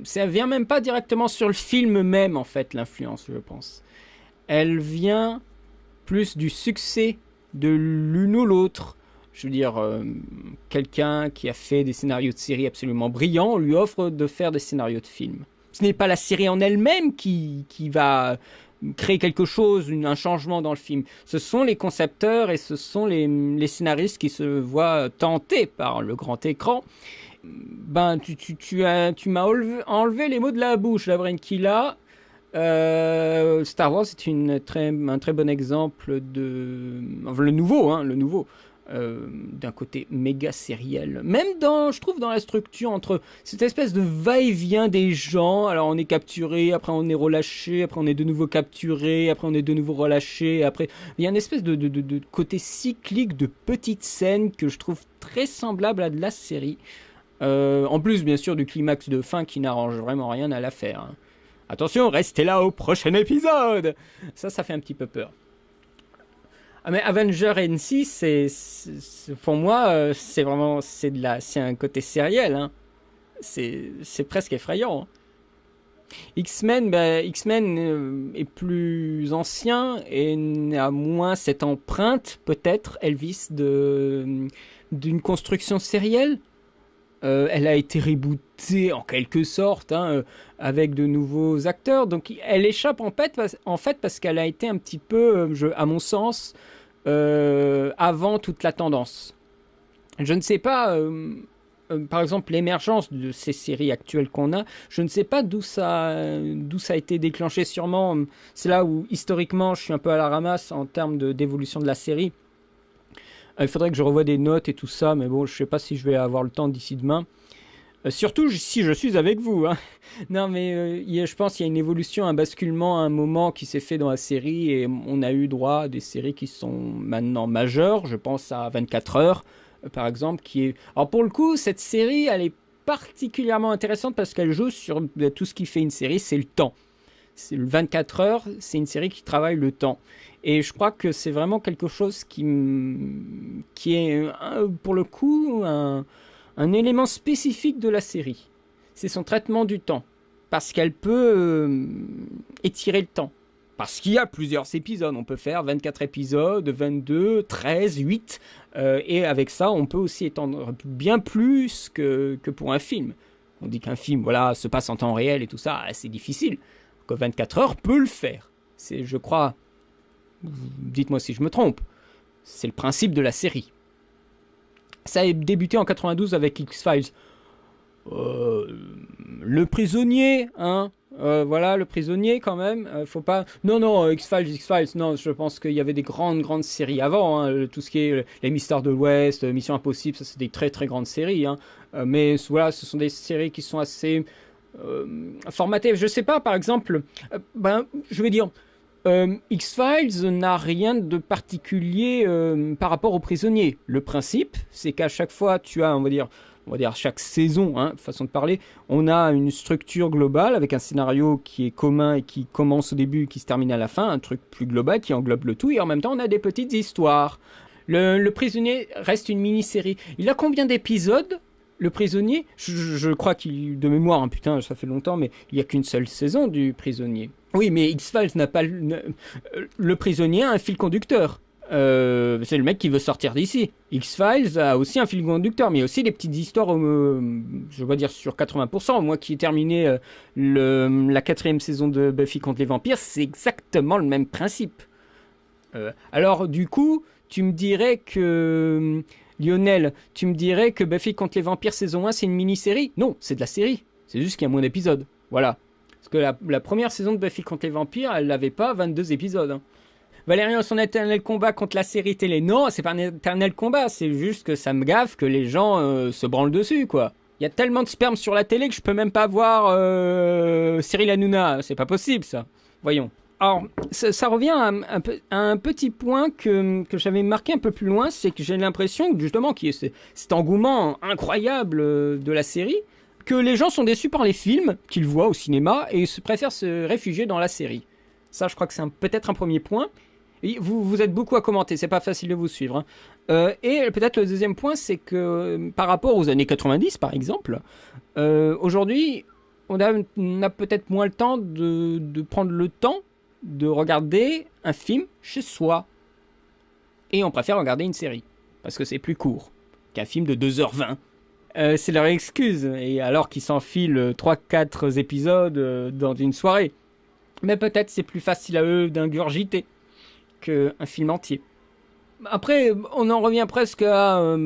ça vient même pas directement sur le film même, en fait, l'influence, je pense. Elle vient plus du succès de l'une ou l'autre. Je veux dire, quelqu'un qui a fait des scénarios de série absolument brillants, on lui offre de faire des scénarios de films. Ce n'est pas la série en elle-même qui va créer quelque chose, un changement dans le film. Ce sont les concepteurs et ce sont les scénaristes qui se voient tentés par le grand écran. Tu m'as enlevé les mots de la bouche, la Brain-Killa. Star Wars c'est un très bon exemple le nouveau d'un côté méga sériel, même je trouve dans la structure entre cette espèce de va-et-vient des gens. Alors on est capturé, après on est relâché, après on est de nouveau capturé, après on est de nouveau relâché, après il y a une espèce de côté cyclique de petites scènes que je trouve très semblable à de la série, en plus bien sûr du climax de fin qui n'arrange vraiment rien à l'affaire, hein. Attention, restez là au prochain épisode. Ça fait un petit peu peur. Ah, mais Avenger NC, pour moi, c'est un côté sériel, hein. C'est presque effrayant, hein. X-Men est plus ancien et a moins cette empreinte, peut-être, Elvis, d'une construction sérielle. Elle a été rebootée en quelque sorte, hein, avec de nouveaux acteurs. Donc elle échappe en fait parce qu'elle a été un petit peu, à mon sens, avant toute la tendance. Je ne sais pas, par exemple, l'émergence de ces séries actuelles qu'on a, je ne sais pas d'où ça a été déclenché. Sûrement, c'est là où historiquement je suis un peu à la ramasse en termes d'évolution de la série. Il faudrait que je revoie des notes et tout ça, mais bon, je sais pas si je vais avoir le temps d'ici demain. Surtout si je suis avec vous, hein. Non, mais je pense qu'il y a une évolution, un basculement, un moment qui s'est fait dans la série et on a eu droit à des séries qui sont maintenant majeures. Je pense à 24 heures, par exemple, qui est... Alors pour le coup, cette série, elle est particulièrement intéressante parce qu'elle joue sur tout ce qui fait une série, c'est le temps. C'est le 24 heures, c'est une série qui travaille le temps. Et je crois que c'est vraiment quelque chose qui est, pour le coup, un élément spécifique de la série. C'est son traitement du temps. Parce qu'elle peut étirer le temps. Parce qu'il y a plusieurs épisodes. On peut faire 24 épisodes, 22, 13, 8. Et avec ça, on peut aussi étendre bien plus que pour un film. On dit qu'un film, voilà, se passe en temps réel et tout ça, c'est difficile. Que 24 heures peut le faire. C'est, je crois, dites-moi si je me trompe, c'est le principe de la série. Ça a débuté en 92 avec X-Files. Le prisonnier, hein, Voilà, le prisonnier quand même. Faut pas. Non, non, X-Files. Non, je pense qu'il y avait des grandes séries avant. Hein, tout ce qui est les Mystères de l'Ouest, Mission Impossible, ça c'est des très grandes séries. Hein. Mais voilà, ce sont des séries qui sont assez formatées. Je sais pas, par exemple, je vais dire. X-Files n'a rien de particulier par rapport aux prisonniers. Le principe, c'est qu'à chaque fois, tu as, on va dire chaque saison, hein, façon de parler, on a une structure globale avec un scénario qui est commun et qui commence au début, qui se termine à la fin, un truc plus global qui englobe le tout, et en même temps, on a des petites histoires. Le prisonnier reste une mini-série. Il a combien d'épisodes? Le prisonnier, je crois qu'il, de mémoire, hein, putain, ça fait longtemps, mais il n'y a qu'une seule saison du prisonnier. Oui, mais X-Files n'a pas... Le prisonnier a un fil conducteur. C'est le mec qui veut sortir d'ici. X-Files a aussi un fil conducteur, mais il y a aussi des petites histoires, je vais dire sur 80%. Moi qui ai terminé la 4e saison de Buffy contre les vampires, c'est exactement le même principe. Alors du coup, tu me dirais que... Lionel, tu me dirais que Buffy contre les vampires saison 1, c'est une mini-série? Non, c'est de la série. C'est juste qu'il y a moins d'épisodes. Voilà. Parce que la première saison de Buffy contre les vampires, elle n'avait pas 22 épisodes. Hein. Valérian, son éternel combat contre la série télé. Non, c'est pas un éternel combat. C'est juste que ça me gaffe que les gens se branlent dessus, quoi. Il y a tellement de sperme sur la télé que je peux même pas voir Cyril Hanouna. C'est pas possible, ça. Voyons. Alors, ça revient à un petit point que j'avais marqué un peu plus loin, c'est que j'ai l'impression que justement qu'il y a cet engouement incroyable de la série, que les gens sont déçus par les films qu'ils voient au cinéma et préfèrent se réfugier dans la série. Ça, je crois que c'est peut-être un premier point. Et vous êtes beaucoup à commenter, c'est pas facile de vous suivre. Hein. Et peut-être le deuxième point, c'est que par rapport aux années 90, par exemple, aujourd'hui, on a peut-être moins le temps de prendre le temps de regarder un film chez soi. Et on préfère regarder une série, parce que c'est plus court qu'un film de 2h20. C'est leur excuse, et alors qu'ils s'enfilent 3-4 épisodes dans une soirée. Mais peut-être c'est plus facile à eux d'ingurgiter qu'un film entier. Après, on en revient presque à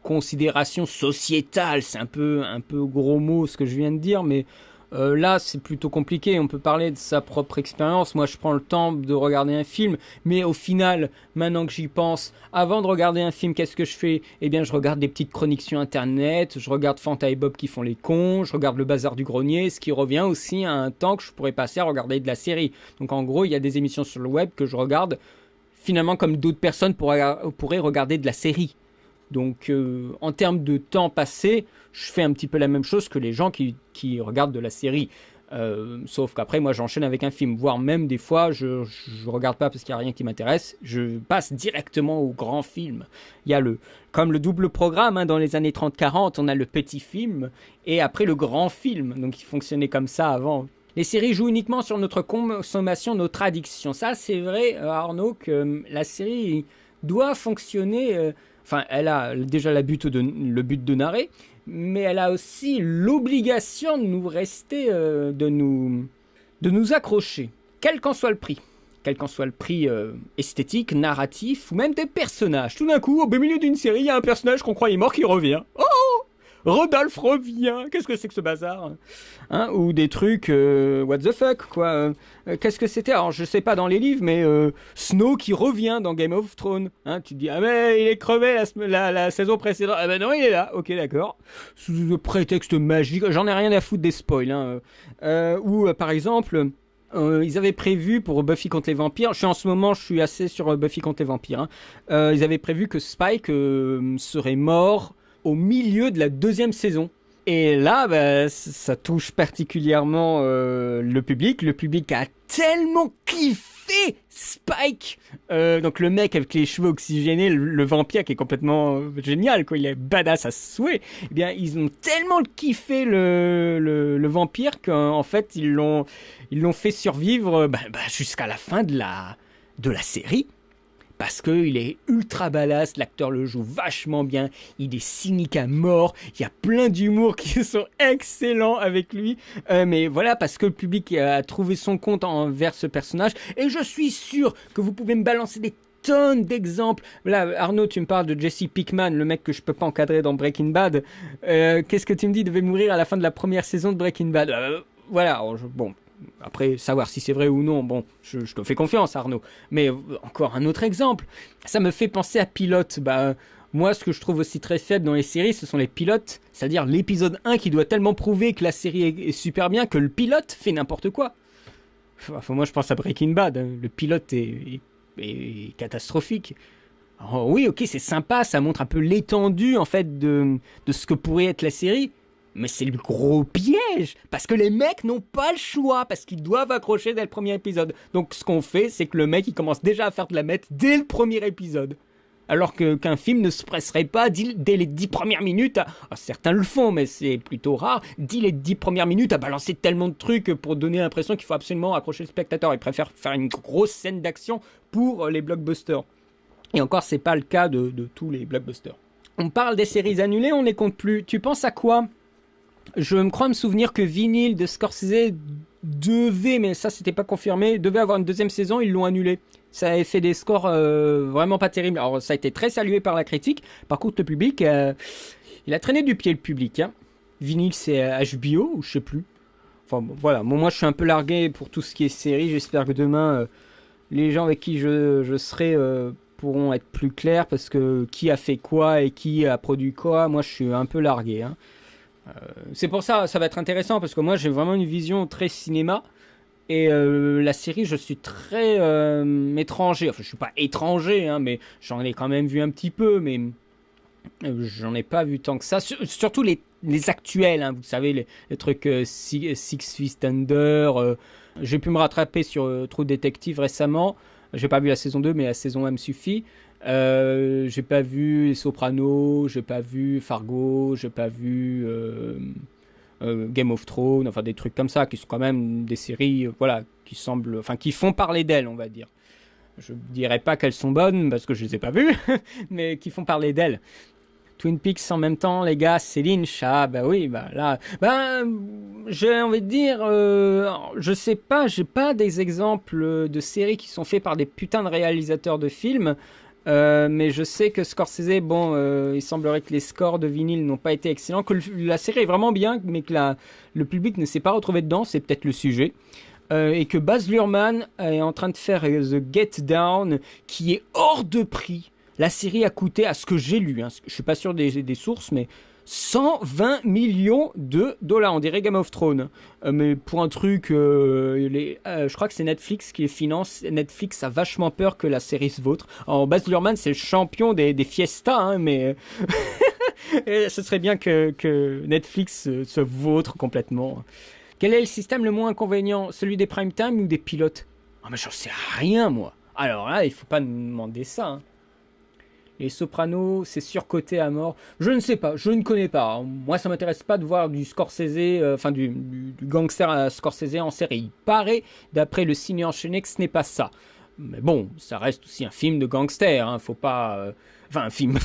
considération sociétale. C'est un peu gros mot ce que je viens de dire, mais là c'est plutôt compliqué. On peut parler de sa propre expérience. Moi je prends le temps de regarder un film, mais au final, maintenant que j'y pense, avant de regarder un film, qu'est-ce que je fais? Eh bien je regarde des petites chroniques sur internet, je regarde Fanta et Bob qui font les cons, je regarde le bazar du grenier, ce qui revient aussi à un temps que je pourrais passer à regarder de la série. Donc en gros il y a des émissions sur le web que je regarde finalement comme d'autres personnes pourraient regarder de la série. Donc en termes de temps passé, je fais un petit peu la même chose que les gens qui regardent de la série. Sauf qu'après, moi, j'enchaîne avec un film. Voire même, des fois, je regarde pas parce qu'il n'y a rien qui m'intéresse. Je passe directement au grand film. Il y a comme le double programme, hein, dans les années 30-40, on a le petit film et après le grand film. Donc, il fonctionnait comme ça avant. Les séries jouent uniquement sur notre consommation, notre addiction. Ça, c'est vrai, Arnaud, que la série doit fonctionner... Enfin, elle a déjà le but de narrer, mais elle a aussi l'obligation de nous rester, de nous accrocher, quel qu'en soit le prix. Quel qu'en soit le prix esthétique, narratif, ou même des personnages. Tout d'un coup, au beau milieu d'une série, il y a un personnage qu'on croyait mort qui revient. Oh! Rodolphe revient. Qu'est-ce que c'est que ce bazar, hein? Ou des trucs what the fuck, quoi. Qu'est-ce que c'était? Alors je sais pas dans les livres, mais Snow qui revient dans Game of Thrones, hein? Tu te dis ah mais il est crevé la saison précédente. Ah ben non, il est là. Ok, d'accord. Sous le prétexte magique, j'en ai rien à foutre des spoils, hein. Ou par exemple, ils avaient prévu pour Buffy contre les vampires. Je suis assez sur Buffy contre les vampires, hein. Ils avaient prévu que Spike serait mort au milieu de la 2e saison. Et là, bah, ça touche particulièrement le public. Le public a tellement kiffé Spike. Donc le mec avec les cheveux oxygénés, le vampire qui est complètement génial, quoi. Il est badass à souhait. Eh bien, ils ont tellement kiffé le vampire qu'en fait, ils l'ont fait survivre jusqu'à la fin de la série. Parce qu'il est ultra badass, l'acteur le joue vachement bien, il est cynique à mort, il y a plein d'humour qui sont excellents avec lui. Mais voilà, parce que le public a trouvé son compte envers ce personnage. Et je suis sûr que vous pouvez me balancer des tonnes d'exemples. Là, Arnaud, tu me parles de Jesse Pinkman, le mec que je peux pas encadrer dans Breaking Bad. Qu'est-ce que tu me dis, il devait mourir à la fin de la première saison de Breaking Bad. Voilà, bon... Après, savoir si c'est vrai ou non, bon, je te fais confiance, Arnaud. Mais encore un autre exemple. Ça me fait penser à Pilote. Moi, ce que je trouve aussi très faible dans les séries, ce sont les pilotes. C'est-à-dire l'épisode 1 qui doit tellement prouver que la série est super bien que le pilote fait n'importe quoi. Enfin, moi, je pense à Breaking Bad. Hein. Le pilote est catastrophique. Alors, oui, ok, c'est sympa, ça montre un peu l'étendue, en fait, de ce que pourrait être la série. Mais c'est le gros piège, parce que les mecs n'ont pas le choix, parce qu'ils doivent accrocher dès le premier épisode. Donc ce qu'on fait, c'est que le mec, il commence déjà à faire de la meth dès le premier épisode. Alors qu'un film ne se presserait pas dès les 10 premières minutes, certains le font, mais c'est plutôt rare, dès les 10 premières minutes à balancer tellement de trucs pour donner l'impression qu'il faut absolument accrocher le spectateur. Ils préfèrent faire une grosse scène d'action pour les blockbusters. Et encore, c'est pas le cas de tous les blockbusters. On parle des séries annulées, on les compte plus. Tu penses à quoi ? Je me crois me souvenir que Vinyl de Scorsese devait, mais ça c'était pas confirmé, devait avoir une deuxième saison, ils l'ont annulé. Ça avait fait des scores vraiment pas terribles. Alors ça a été très salué par la critique, par contre le public, il a traîné du pied le public. Hein. Vinyl c'est HBO ou je sais plus. Enfin bon, voilà, moi je suis un peu largué pour tout ce qui est série, j'espère que demain les gens avec qui je serai pourront être plus clairs parce que qui a fait quoi et qui a produit quoi, moi je suis un peu largué. Hein. C'est pour ça, ça va être intéressant parce que moi j'ai vraiment une vision très cinéma et la série je suis très étranger, enfin je suis pas étranger hein, mais j'en ai quand même vu un petit peu mais j'en ai pas vu tant que ça, surtout les actuels, hein, vous savez les trucs Six Feet Under, j'ai pu me rattraper sur True Detective récemment, j'ai pas vu la saison 2 mais la saison 1 me suffit. J'ai pas vu Les Sopranos, j'ai pas vu Fargo, j'ai pas vu Game of Thrones, enfin des trucs comme ça qui sont quand même des séries, voilà, qui semblent, enfin qui font parler d'elles, on va dire. Je dirais pas qu'elles sont bonnes parce que je les ai pas vues, mais qui font parler d'elles. Twin Peaks en même temps, les gars, c'est Lynch. Ah bah oui, bah là, j'ai envie de dire, je sais pas, j'ai pas des exemples de séries qui sont faits par des putains de réalisateurs de films. Mais je sais que Scorsese, il semblerait que les scores de vinyle n'ont pas été excellents, que la série est vraiment bien, mais que le public ne s'est pas retrouvé dedans, c'est peut-être le sujet. Et que Baz Luhrmann est en train de faire The Get Down, qui est hors de prix. La série a coûté, à ce que j'ai lu, hein, je suis pas sûr des sources, mais 120 millions de dollars, on dirait Game of Thrones. Mais pour un truc, je crois que c'est Netflix qui les finance. Netflix a vachement peur que la série se vautre. Alors, Baz Luhrmann, c'est le champion des fiestas, hein, mais ce serait bien que Netflix se vautre complètement. Quel est le système le moins inconvénient ? Celui des prime time ou des pilotes ? Ah, mais j'en sais rien, moi. Alors là, il faut pas nous demander ça, hein. Les Sopranos, c'est surcoté à mort. Je ne sais pas, je ne connais pas. Moi, ça m'intéresse pas de voir du Scorsese, du gangster à Scorsese en série. Il paraît, d'après le Ciné Enchaîné, que ce n'est pas ça. Mais bon, ça reste aussi un film de gangster, hein. Faut pas... un film.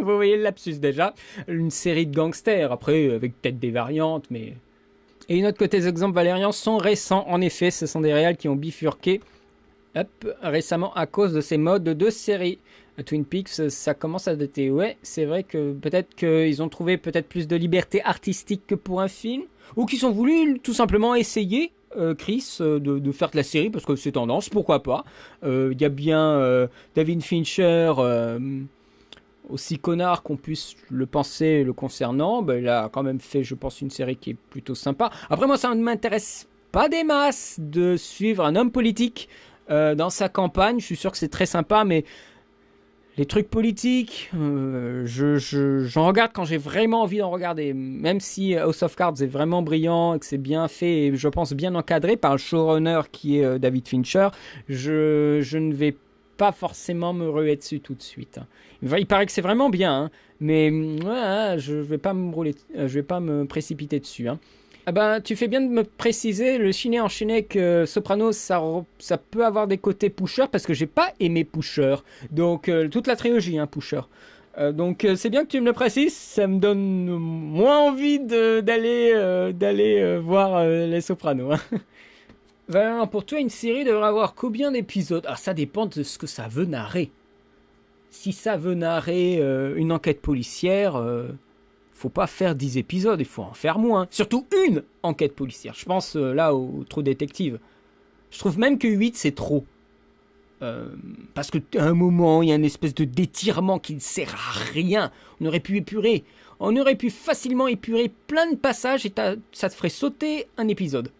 Vous voyez le lapsus déjà. Une série de gangsters, après, avec peut-être des variantes, mais... Et une autre côté, les exemples Valérian sont récents. En effet, ce sont des réals qui ont bifurqué récemment à cause de ces modes de série. Twin Peaks, ça commence à dater. Ouais, c'est vrai que peut-être qu'ils ont trouvé peut-être plus de liberté artistique que pour un film, ou qu'ils ont voulu tout simplement essayer, Chris, de faire de la série parce que c'est tendance, pourquoi pas. Il y a bien David Fincher, aussi connard qu'on puisse le penser le concernant, il a quand même fait, je pense, une série qui est plutôt sympa. Après, moi, ça ne m'intéresse pas des masses de suivre un homme politique dans sa campagne. Je suis sûr que c'est très sympa, mais les trucs politiques, j'en regarde quand j'ai vraiment envie d'en regarder. Même si House of Cards est vraiment brillant et que c'est bien fait et je pense bien encadré par le showrunner qui est David Fincher, je ne vais pas forcément me ruer dessus tout de suite. Il paraît que c'est vraiment bien, hein, mais je vais pas me précipiter dessus. Hein. Ah ben, tu fais bien de me préciser, le Ciné Enchaîné que Sopranos, ça peut avoir des côtés Pusher, parce que j'ai pas aimé Pusher. Donc, toute la trilogie, hein, Pusher. Donc, c'est bien que tu me le précises, ça me donne moins envie d'aller voir les Sopranos. Hein. Alors, pour toi, une série devrait avoir combien d'épisodes ? Alors, ça dépend de ce que ça veut narrer. Si ça veut narrer une enquête policière... faut pas faire 10 épisodes, il faut en faire moins. Surtout une enquête policière. Je pense là au True Detective. Je trouve même que 8 c'est trop. Parce qu'à un moment, il y a une espèce de d'étirement qui ne sert à rien. On aurait pu épurer. On aurait pu facilement épurer plein de passages et ça te ferait sauter un épisode.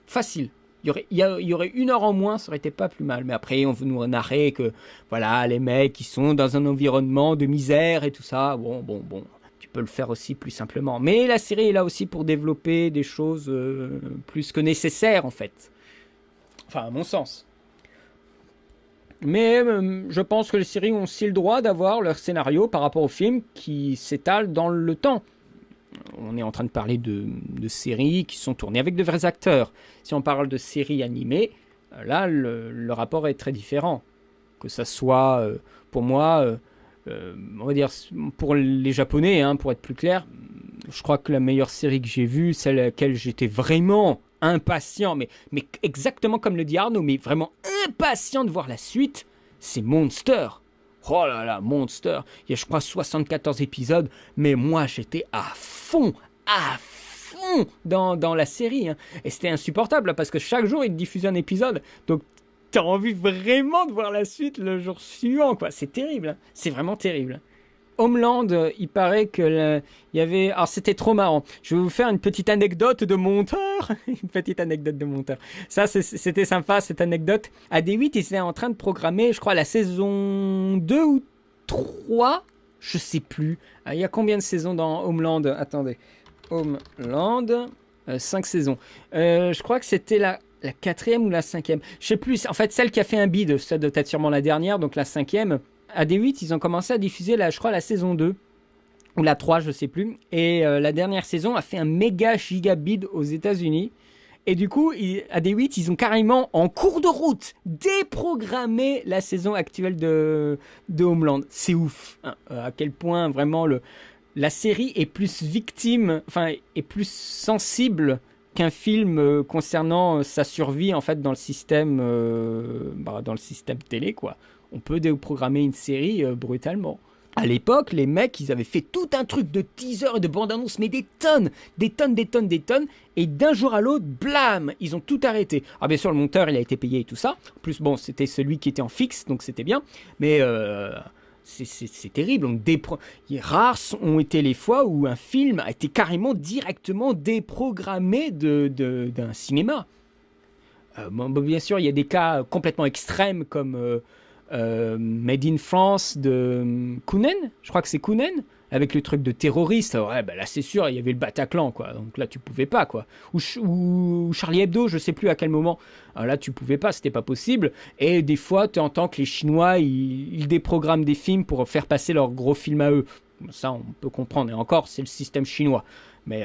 Facile. Il y aurait 1 heure en moins, ça aurait été pas plus mal. Mais après, on veut nous narrer que voilà, les mecs, ils sont dans un environnement de misère et tout ça. Bon. Tu peux le faire aussi plus simplement. Mais la série est là aussi pour développer des choses plus que nécessaires, en fait. Enfin, à mon sens. Mais je pense que les séries ont aussi le droit d'avoir leur scénario par rapport au film qui s'étale dans le temps. On est en train de parler de séries qui sont tournées avec de vrais acteurs. Si on parle de séries animées, là, le rapport est très différent. Que ça soit, pour moi, on va dire, pour les Japonais, hein, pour être plus clair, je crois que la meilleure série que j'ai vue, celle à laquelle j'étais vraiment impatient, mais exactement comme le dit Arnaud, mais vraiment impatient de voir la suite, c'est Monster. Oh là là, Monster. Il y a, je crois, 74 épisodes, mais moi, j'étais à fond dans la série. Hein. Et c'était insupportable, parce que chaque jour, ils diffusaient un épisode. Donc, t'as envie vraiment de voir la suite le jour suivant, quoi. C'est terrible. Hein. C'est vraiment terrible. Homeland, il paraît que il y avait... Alors, c'était trop marrant. Je vais vous faire une petite anecdote de monteur. Une petite anecdote de monteur. Ça, c'était sympa, cette anecdote. À D8, ils étaient en train de programmer, je crois, la saison 2 ou 3. Je sais plus. Il y a combien de saisons dans Homeland? Attendez. Homeland, 5 saisons. Je crois que c'était la 4e ou la 5e. Je sais plus. En fait, celle qui a fait un bid, ça doit être sûrement la dernière, donc la 5e. À D8, ils ont commencé à diffuser, je crois, la saison 2. Ou la 3, je sais plus. Et la dernière saison a fait un méga giga bid aux États-Unis. Et du coup, à D8, ils ont carrément, en cours de route, déprogrammé la saison actuelle de Homeland. C'est ouf. Hein, à quel point, vraiment, la série est plus victime, enfin, est plus sensible qu'un film concernant sa survie, en fait, dans le système télé, quoi. On peut déprogrammer une série brutalement. À l'époque, les mecs, ils avaient fait tout un truc de teaser et de bande-annonce, mais des tonnes, et d'un jour à l'autre, blam, ils ont tout arrêté. Alors bien sûr, le monteur, il a été payé et tout ça. En plus, bon, c'était celui qui était en fixe, donc c'était bien. Mais c'est terrible. Rares ont été les fois où un film a été carrément directement déprogrammé d'un cinéma. Bien sûr, il y a des cas complètement extrêmes comme... Made in France de Kounen, je crois que c'est Kounen, avec le truc de terroriste. Ouais, bah là c'est sûr, il y avait le Bataclan, quoi. Donc là tu pouvais pas, quoi. Ou Charlie Hebdo, je sais plus à quel moment. Alors là tu pouvais pas, c'était pas possible. Et des fois tu entends que les Chinois ils déprogramment des films pour faire passer leurs gros films à eux. Ça on peut comprendre. Et encore, c'est le système chinois. Mais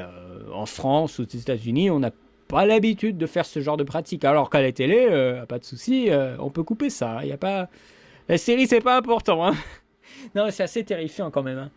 en France, aux États-Unis, on n'a pas l'habitude de faire ce genre de pratique. Alors qu'à la télé, pas de souci, on peut couper ça. Il y a pas. La série, c'est pas important. Hein. Non, c'est assez terrifiant quand même. Hein.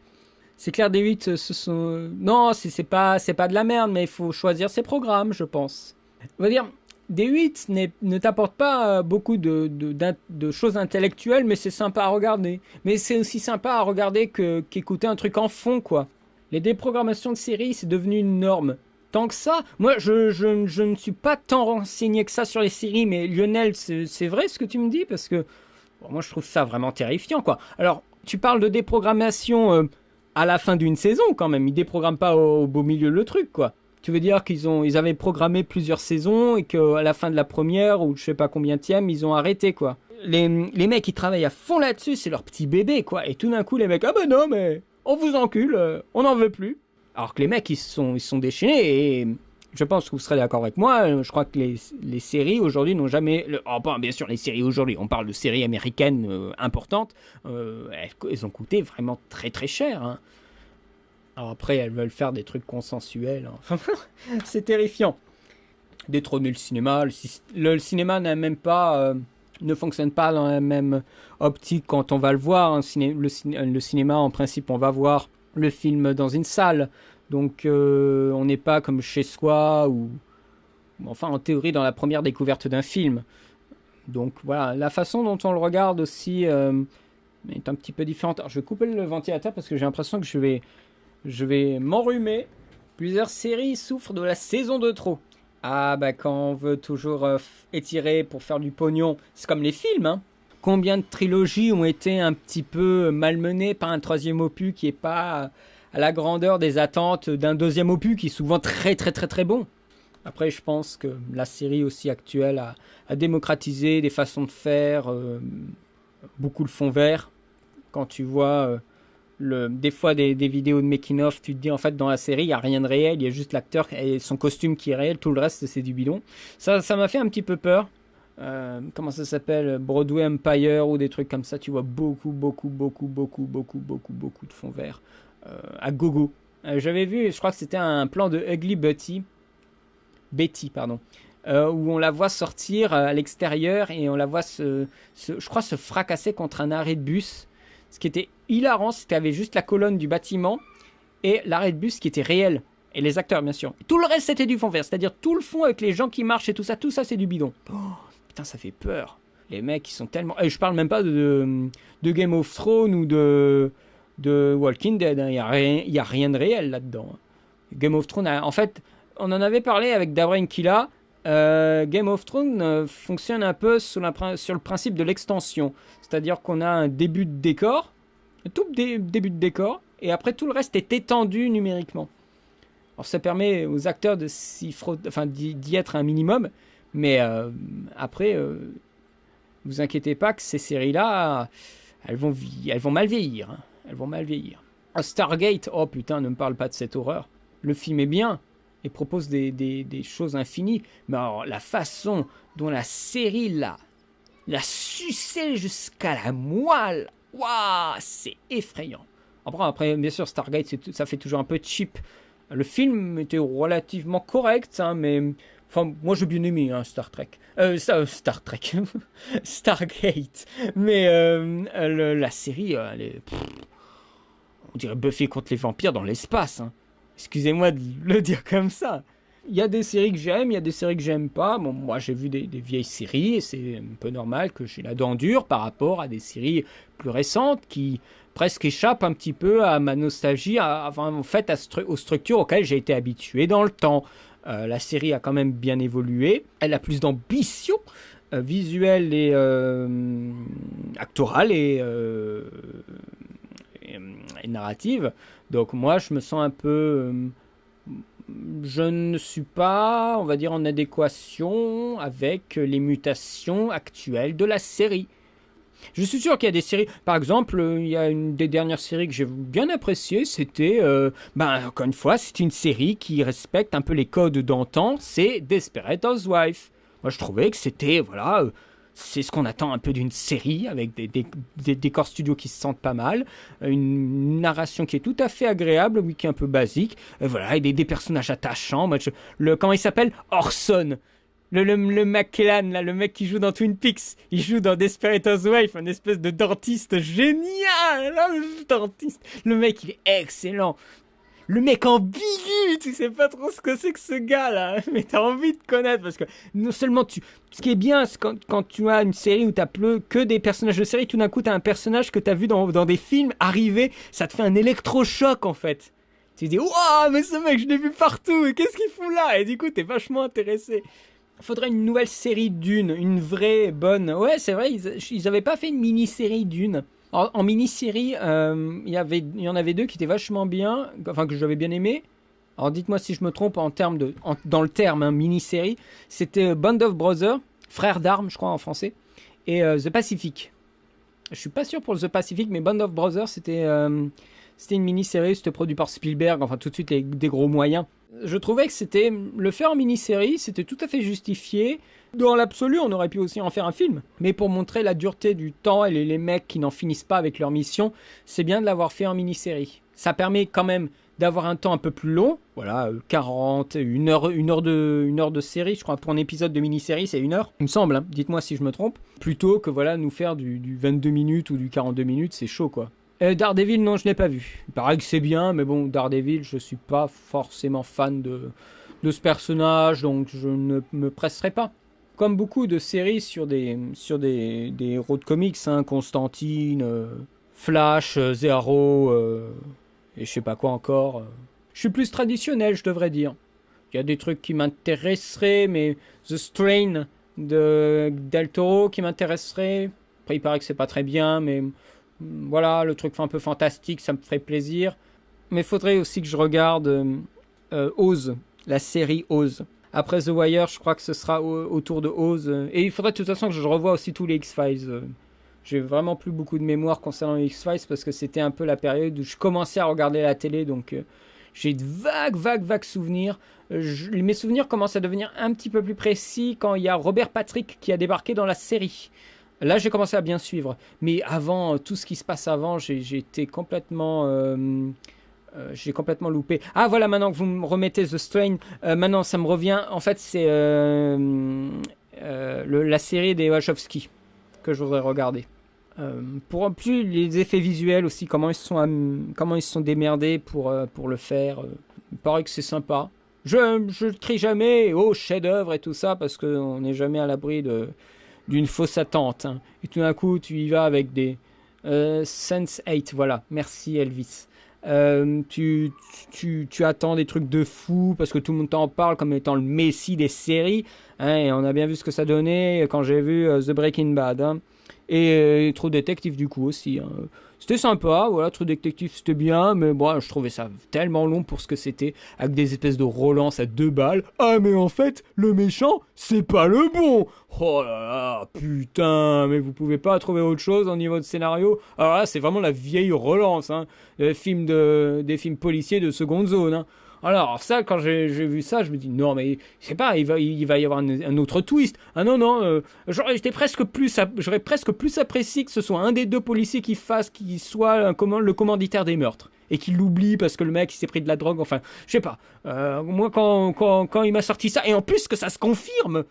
C'est clair, D8, ce sont... Non, c'est pas de la merde, mais il faut choisir ses programmes, je pense. On va dire, D8 ne t'apporte pas beaucoup de choses intellectuelles, mais c'est sympa à regarder. Mais c'est aussi sympa à regarder qu'écouter un truc en fond, quoi. Les déprogrammations de séries, c'est devenu une norme. Tant que ça, moi, je ne suis pas tant renseigné que ça sur les séries, mais Lionel, c'est vrai ce que tu me dis, parce que... Bon, moi, je trouve ça vraiment terrifiant, quoi. Alors, tu parles de déprogrammation à la fin d'une saison, quand même. Ils déprogramment pas au beau milieu le truc, quoi. Tu veux dire ils avaient programmé plusieurs saisons et qu'à la fin de la première, ou je sais pas combienième, ils ont arrêté, quoi. Les mecs, ils travaillent à fond là-dessus, c'est leur petit bébé, quoi. Et tout d'un coup, les mecs, ah ben non, mais on vous encule, on n'en veut plus. Alors que les mecs, ils sont déchaînés et... Je pense que vous serez d'accord avec moi. Je crois que les séries aujourd'hui n'ont jamais... bien sûr, les séries aujourd'hui, on parle de séries américaines importantes. Elles ont coûté vraiment très très cher. Hein. Alors après, elles veulent faire des trucs consensuels. Hein. C'est terrifiant. Détrôner le cinéma. Le cinéma n'a même pas... ne fonctionne pas dans la même optique quand on va le voir. Hein. Le cinéma, en principe, on va voir le film dans une salle. Donc on n'est pas comme chez soi ou enfin en théorie dans la première découverte d'un film. Donc voilà, la façon dont on le regarde aussi est un petit peu différente. Alors, je vais couper le ventilateur parce que j'ai l'impression que je vais Je vais m'enrhumer. Plusieurs séries souffrent de la saison de trop. Ah bah quand on veut toujours étirer pour faire du pognon, c'est comme les films, hein. Combien de trilogies ont été un petit peu malmenées par un troisième opus qui est pas à la grandeur des attentes d'un deuxième opus qui est souvent très très très très bon. Après je pense que la série aussi actuelle a démocratisé des façons de faire, beaucoup le fond vert. Quand tu vois des fois des vidéos de making-of, tu te dis en fait dans la série il n'y a rien de réel, il y a juste l'acteur et son costume qui est réel, tout le reste c'est du bidon. Ça m'a fait un petit peu peur. Comment ça s'appelle, Broadway Empire ou des trucs comme ça, tu vois beaucoup de fond vert à gogo. J'avais vu, je crois que c'était un plan de Ugly Betty, pardon, où on la voit sortir à l'extérieur et on la voit je crois se fracasser contre un arrêt de bus. Ce qui était hilarant, c'était qu'il y avait juste la colonne du bâtiment et l'arrêt de bus qui était réel. Et les acteurs, bien sûr. Tout le reste, c'était du fond vert. C'est-à-dire tout le fond avec les gens qui marchent et tout ça, c'est du bidon. Oh, putain, ça fait peur. Les mecs, ils sont tellement... Et je parle même pas de Game of Thrones ou de Walking Dead. Hein. Il n'y a rien de réel là-dedans. Game of Thrones, en fait, on en avait parlé avec Dabren Killa. Game of Thrones fonctionne un peu sur le principe de l'extension. C'est-à-dire qu'on a un début de décor, un tout début de décor, et après tout le reste est étendu numériquement. Alors ça permet aux acteurs de d'y être un minimum, mais après, vous inquiétez pas que ces séries-là, elles vont mal vieillir. Hein. Elles vont mal vieillir. Stargate, oh putain, ne me parle pas de cette horreur. Le film est bien et propose des choses infinies, mais alors la façon dont la série la sucé jusqu'à la moelle, waouh, c'est effrayant. Après, bien sûr, Stargate, ça fait toujours un peu cheap. Le film était relativement correct, hein, mais enfin, moi j'ai bien aimé hein, Star Trek, Stargate. Mais la série, elle est, on dirait Buffy contre les vampires dans l'espace. Hein. Excusez-moi de le dire comme ça. Il y a des séries que j'aime, il y a des séries que j'aime pas. Bon, moi, j'ai vu des vieilles séries et c'est un peu normal que j'ai la dent dure par rapport à des séries plus récentes qui presque échappent un petit peu à ma nostalgie, en fait, aux structures auxquelles j'ai été habitué dans le temps. La série a quand même bien évolué. Elle a plus d'ambition visuelle et actorale et narrative. Donc moi, je me sens un peu... je ne suis pas, on va dire, en adéquation avec les mutations actuelles de la série. Je suis sûr qu'il y a des séries, par exemple, il y a une des dernières séries que j'ai bien appréciées, c'était, encore une fois, c'est une série qui respecte un peu les codes d'antan, c'est Desperate Housewives. Moi, je trouvais que c'était, voilà, c'est ce qu'on attend un peu d'une série, avec des décors studio qui se sentent pas mal, une narration qui est tout à fait agréable, oui, qui est un peu basique, et voilà, et des personnages attachants. Moi, comment il s'appelle, Orson. Le McKellan, là, le mec qui joue dans Twin Peaks, il joue dans Desperate Housewives, un espèce de dentiste génial, là, le dentiste. Le mec, il est excellent. Le mec ambigu, tu sais pas trop ce que c'est que ce gars-là, mais t'as envie de connaître, parce que non seulement ce qui est bien, c'est quand tu as une série où t'as que des personnages de série, tout d'un coup t'as un personnage que t'as vu dans des films arriver, ça te fait un électrochoc, en fait. Tu te dis, waouh, mais ce mec, je l'ai vu partout, et qu'est-ce qu'il fout là? Et du coup, t'es vachement intéressé. Il faudrait une nouvelle série d'une, une vraie bonne. Ouais, c'est vrai, ils avaient pas fait une mini-série d'une. En mini-série, il y en avait deux qui étaient vachement bien, enfin que j'avais bien aimé. Alors dites-moi si je me trompe dans le terme hein, mini-série. C'était Band of Brothers, Frères d'armes, je crois en français, et The Pacific. Je suis pas sûr pour The Pacific, mais Band of Brothers, c'était une mini-série, c'était produit par Spielberg, enfin tout de suite des gros moyens. Je trouvais que le faire en mini-série, c'était tout à fait justifié. Dans l'absolu, on aurait pu aussi en faire un film. Mais pour montrer la dureté du temps et les mecs qui n'en finissent pas avec leur mission, c'est bien de l'avoir fait en mini-série. Ça permet quand même d'avoir un temps un peu plus long. Voilà, 40, une heure de série. Je crois pour un épisode de mini-série, c'est 1 heure. Il me semble, hein. Dites-moi si je me trompe. Plutôt que voilà, nous faire du 22 minutes ou du 42 minutes, c'est chaud quoi. Daredevil, non, je n'ai pas vu. Il paraît que c'est bien, mais bon, Daredevil, je suis pas forcément fan de ce personnage, donc je ne me presserai pas. Comme beaucoup de séries sur des héros de comics, hein, Constantine, Flash, Zero, et je sais pas quoi encore. Je suis plus traditionnel, je devrais dire. Il y a des trucs qui m'intéresseraient, mais The Strain de Del Toro qui m'intéresserait. Après, il paraît que c'est pas très bien, mais voilà, le truc un peu fantastique, ça me ferait plaisir. Mais il faudrait aussi que je regarde Oz, la série Oz. Après The Wire, je crois que ce sera autour de Oz. Et il faudrait de toute façon que je revoie aussi tous les X-Files. J'ai vraiment plus beaucoup de mémoire concernant les X-Files parce que c'était un peu la période où je commençais à regarder la télé, donc j'ai de vagues souvenirs. Mes souvenirs commencent à devenir un petit peu plus précis quand il y a Robert Patrick qui a débarqué dans la série. Là, j'ai commencé à bien suivre. Mais avant, tout ce qui se passe avant, j'ai été complètement... j'ai complètement loupé. Ah, voilà, maintenant que vous me remettez The Strain, maintenant ça me revient. En fait, c'est la série des Wachowski que je voudrais regarder. Pour plus les effets visuels aussi, comment ils se sont démerdés pour le faire. Il paraît que c'est sympa. Je ne crie jamais oh chef-d'œuvre et tout ça parce qu'on n'est jamais à l'abri d'une fausse attente. Hein. Et tout d'un coup, tu y vas avec des Sense8. Voilà, merci Elvis. Tu attends des trucs de fou parce que tout le monde t'en parle comme étant le messie des séries. Hein, et on a bien vu ce que ça donnait quand j'ai vu The Breaking Bad. Hein. Et True Detective du coup aussi. Hein. C'était sympa, voilà, True Detective c'était bien, mais bon, je trouvais ça tellement long pour ce que c'était, avec des espèces de relances à 2 balles. Ah mais en fait, le méchant, c'est pas le bon. Oh là là, putain, mais vous pouvez pas trouver autre chose au niveau de scénario. Alors là, c'est vraiment la vieille relance, hein, des films policiers de seconde zone. Hein. Alors ça, quand j'ai vu ça, je me dis non mais je sais pas, il va y avoir un autre twist. Ah non, j'aurais presque plus apprécié que ce soit un des deux policiers qui soit le commanditaire des meurtres et qu'il l'oublie parce que le mec il s'est pris de la drogue. Enfin, je sais pas. Moi quand il m'a sorti ça et en plus que ça se confirme.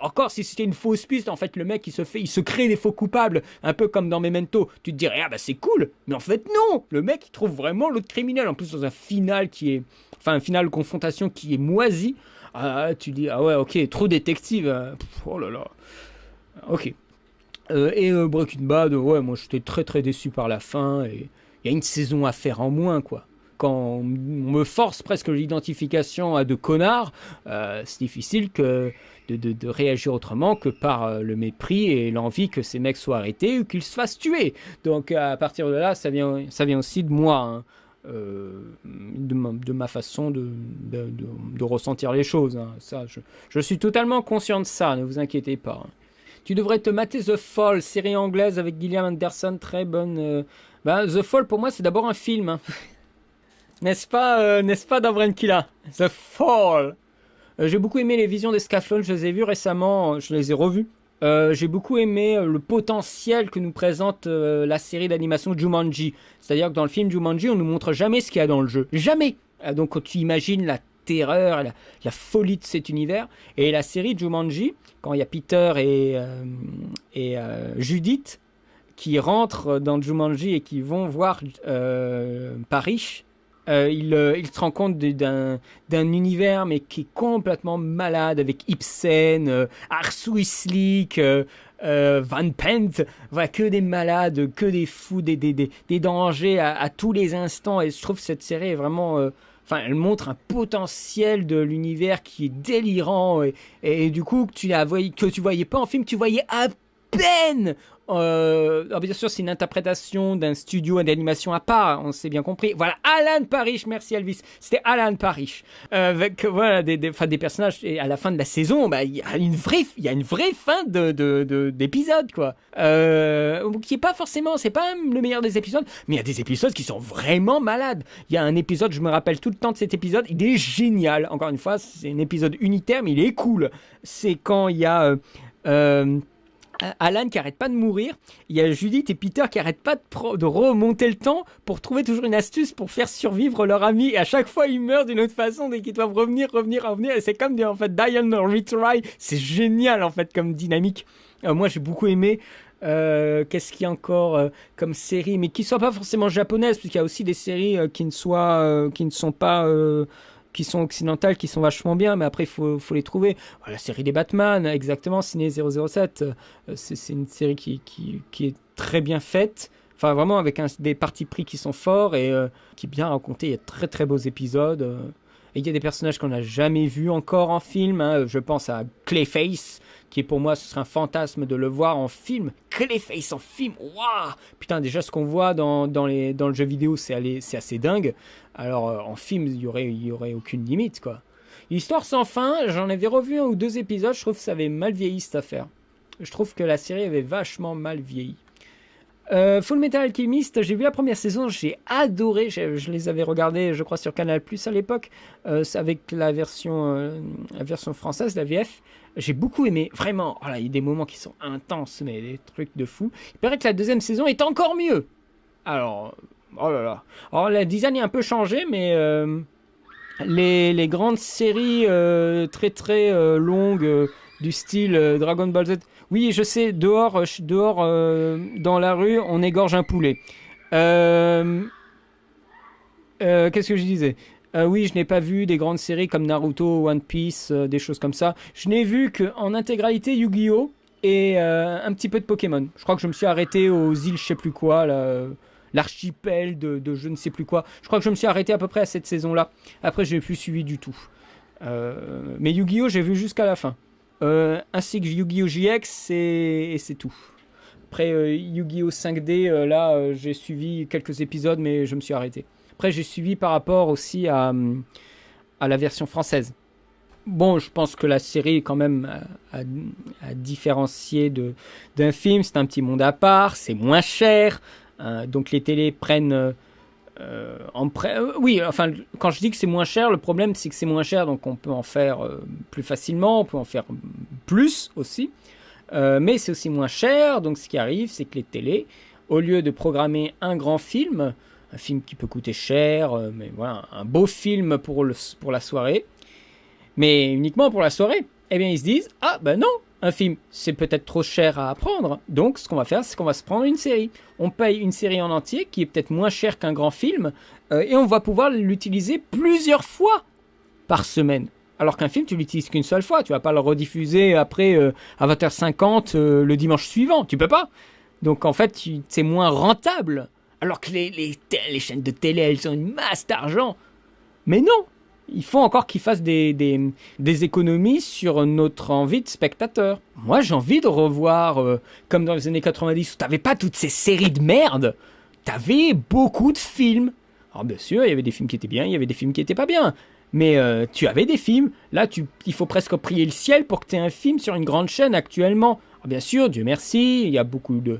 Encore si c'était une fausse piste, en fait le mec il se crée des faux coupables, un peu comme dans Memento. Tu te dirais ah bah c'est cool, mais en fait non, le mec il trouve vraiment l'autre criminel, en plus dans un final un final de confrontation qui est moisi. Tu dis ah ouais ok, trop détective. Oh là là. Ok. Breaking Bad, ouais moi j'étais très très déçu par la fin et il y a une saison à faire en moins quoi. Quand on me force presque l'identification à de connards, c'est difficile de réagir autrement que par le mépris et l'envie que ces mecs soient arrêtés ou qu'ils se fassent tuer. Donc à partir de là, ça vient aussi de moi, hein, de ma façon de ressentir les choses. Hein. Ça, je suis totalement conscient de ça, ne vous inquiétez pas. Hein. Tu devrais te mater The Fall, série anglaise avec Gillian Anderson, très bonne. The Fall, pour moi, c'est d'abord un film. Hein. N'est-ce pas dans Brankilla? The Fall. J'ai beaucoup aimé les visions des Scaflons, je les ai vues récemment, je les ai revues. J'ai beaucoup aimé le potentiel que nous présente la série d'animation Jumanji. C'est-à-dire que dans le film Jumanji, on nous montre jamais ce qu'il y a dans le jeu. Jamais. Donc quand tu imagines la terreur, la folie de cet univers. Et la série Jumanji, quand il y a Peter et Judith qui rentrent dans Jumanji et qui vont voir Paris, il se rend compte d'un univers mais qui est complètement malade avec Ibsen, Arthur Slick, Van Pent, voilà, que des malades, que des fous, des dangers à tous les instants. Et je trouve que cette série est vraiment... elle montre un potentiel de l'univers qui est délirant et du coup que tu voyais pas en film, tu voyais à peine. Bien sûr, c'est une interprétation d'un studio d'animation à part, on s'est bien compris. Voilà, Alan Parrish, merci Elvis. C'était Alan Parrish. Avec voilà des personnages. Et à la fin de la saison, il y a une vraie fin d'épisode, quoi. Qui est pas forcément, c'est pas le meilleur des épisodes, mais il y a des épisodes qui sont vraiment malades. Il y a un épisode, je me rappelle tout le temps de cet épisode, il est génial. Encore une fois, c'est un épisode unitaire, mais il est cool. C'est quand il y a Alan qui arrête pas de mourir, il y a Judith et Peter qui arrêtent pas de remonter le temps pour trouver toujours une astuce pour faire survivre leur ami, et à chaque fois ils meurent d'une autre façon dès qu'ils doivent revenir, et c'est comme en fait Die and Retry. C'est génial en fait comme dynamique. Moi j'ai beaucoup aimé. Qu'est-ce qu'il y a encore comme série, mais qui ne soit pas forcément japonaise, puisqu'il y a aussi des séries qui ne sont pas qui sont occidentales, qui sont vachement bien, mais après il faut les trouver. Voilà, la série des Batman, exactement, Ciné 007, c'est une série qui est très bien faite, Enfin, vraiment avec des partis pris qui sont forts et qui est bien raconté. Il y a de très très beaux épisodes. Et il y a des personnages qu'on n'a jamais vus encore en film. Hein. Je pense à Clayface, qui pour moi, ce serait un fantasme de le voir en film. Clayface en film, waouh! Putain, déjà, ce qu'on voit dans le jeu vidéo, c'est assez dingue. Alors, en film, il y aurait aucune limite, quoi. L'histoire sans fin, j'en avais revu 1 ou 2 épisodes, je trouve que ça avait mal vieilli, cette affaire. Je trouve que la série avait vachement mal vieilli. Full Metal Alchemist, j'ai vu la première saison, j'ai adoré, je les avais regardés, je crois, sur Canal+ à l'époque, avec la version française, la VF. J'ai beaucoup aimé, vraiment. Oh là, il y a des moments qui sont intenses, mais des trucs de fou. Il paraît que la 2e saison est encore mieux. Alors, oh là là. Alors, le design est un peu changé, mais les grandes séries très très longues du style Dragon Ball Z. Oui, je sais, dehors dans la rue, on égorge un poulet. Qu'est-ce que je disais? Oui, je n'ai pas vu des grandes séries comme Naruto, One Piece, des choses comme ça. Je n'ai vu qu'en intégralité Yu-Gi-Oh! Et un petit peu de Pokémon. Je crois que je me suis arrêté aux îles je sais plus quoi, là, l'archipel de je ne sais plus quoi. Je crois que je me suis arrêté à peu près à cette saison-là. Après, je n'ai plus suivi du tout. Mais Yu-Gi-Oh! J'ai vu jusqu'à la fin. Ainsi que Yu-Gi-Oh! GX et c'est tout. Après Yu-Gi-Oh! 5D, là j'ai suivi quelques épisodes mais je me suis arrêté. Après j'ai suivi par rapport aussi à la version française. Bon, je pense que la série est quand même à différencier d'un film. C'est un petit monde à part, c'est moins cher, donc les télés prennent oui, enfin, quand je dis que c'est moins cher, le problème c'est que c'est moins cher, donc on peut en faire plus facilement, on peut en faire plus aussi, mais c'est aussi moins cher, donc ce qui arrive, c'est que les télés, au lieu de programmer un grand film, un film qui peut coûter cher, mais voilà, un beau film pour la soirée, mais uniquement pour la soirée, eh bien ils se disent, ah ben non, un film, c'est peut-être trop cher à apprendre. Donc, ce qu'on va faire, c'est qu'on va se prendre une série. On paye une série en entier, qui est peut-être moins chère qu'un grand film, et on va pouvoir l'utiliser plusieurs fois par semaine. Alors qu'un film, tu l'utilises qu'une seule fois. Tu vas pas le rediffuser après à 20h50 le dimanche suivant. Tu peux pas. Donc, en fait, c'est moins rentable. Alors que les chaînes de télé, elles ont une masse d'argent. Mais non! Il faut encore qu'ils fassent des économies sur notre envie de spectateur. Moi, j'ai envie de revoir, comme dans les années 90, où t'avais pas toutes ces séries de merde. T'avais beaucoup de films. Alors, bien sûr, il y avait des films qui étaient bien, il y avait des films qui étaient pas bien. Mais tu avais des films. Là, il faut presque prier le ciel pour que tu aies un film sur une grande chaîne actuellement. Alors, bien sûr, Dieu merci, il y a beaucoup de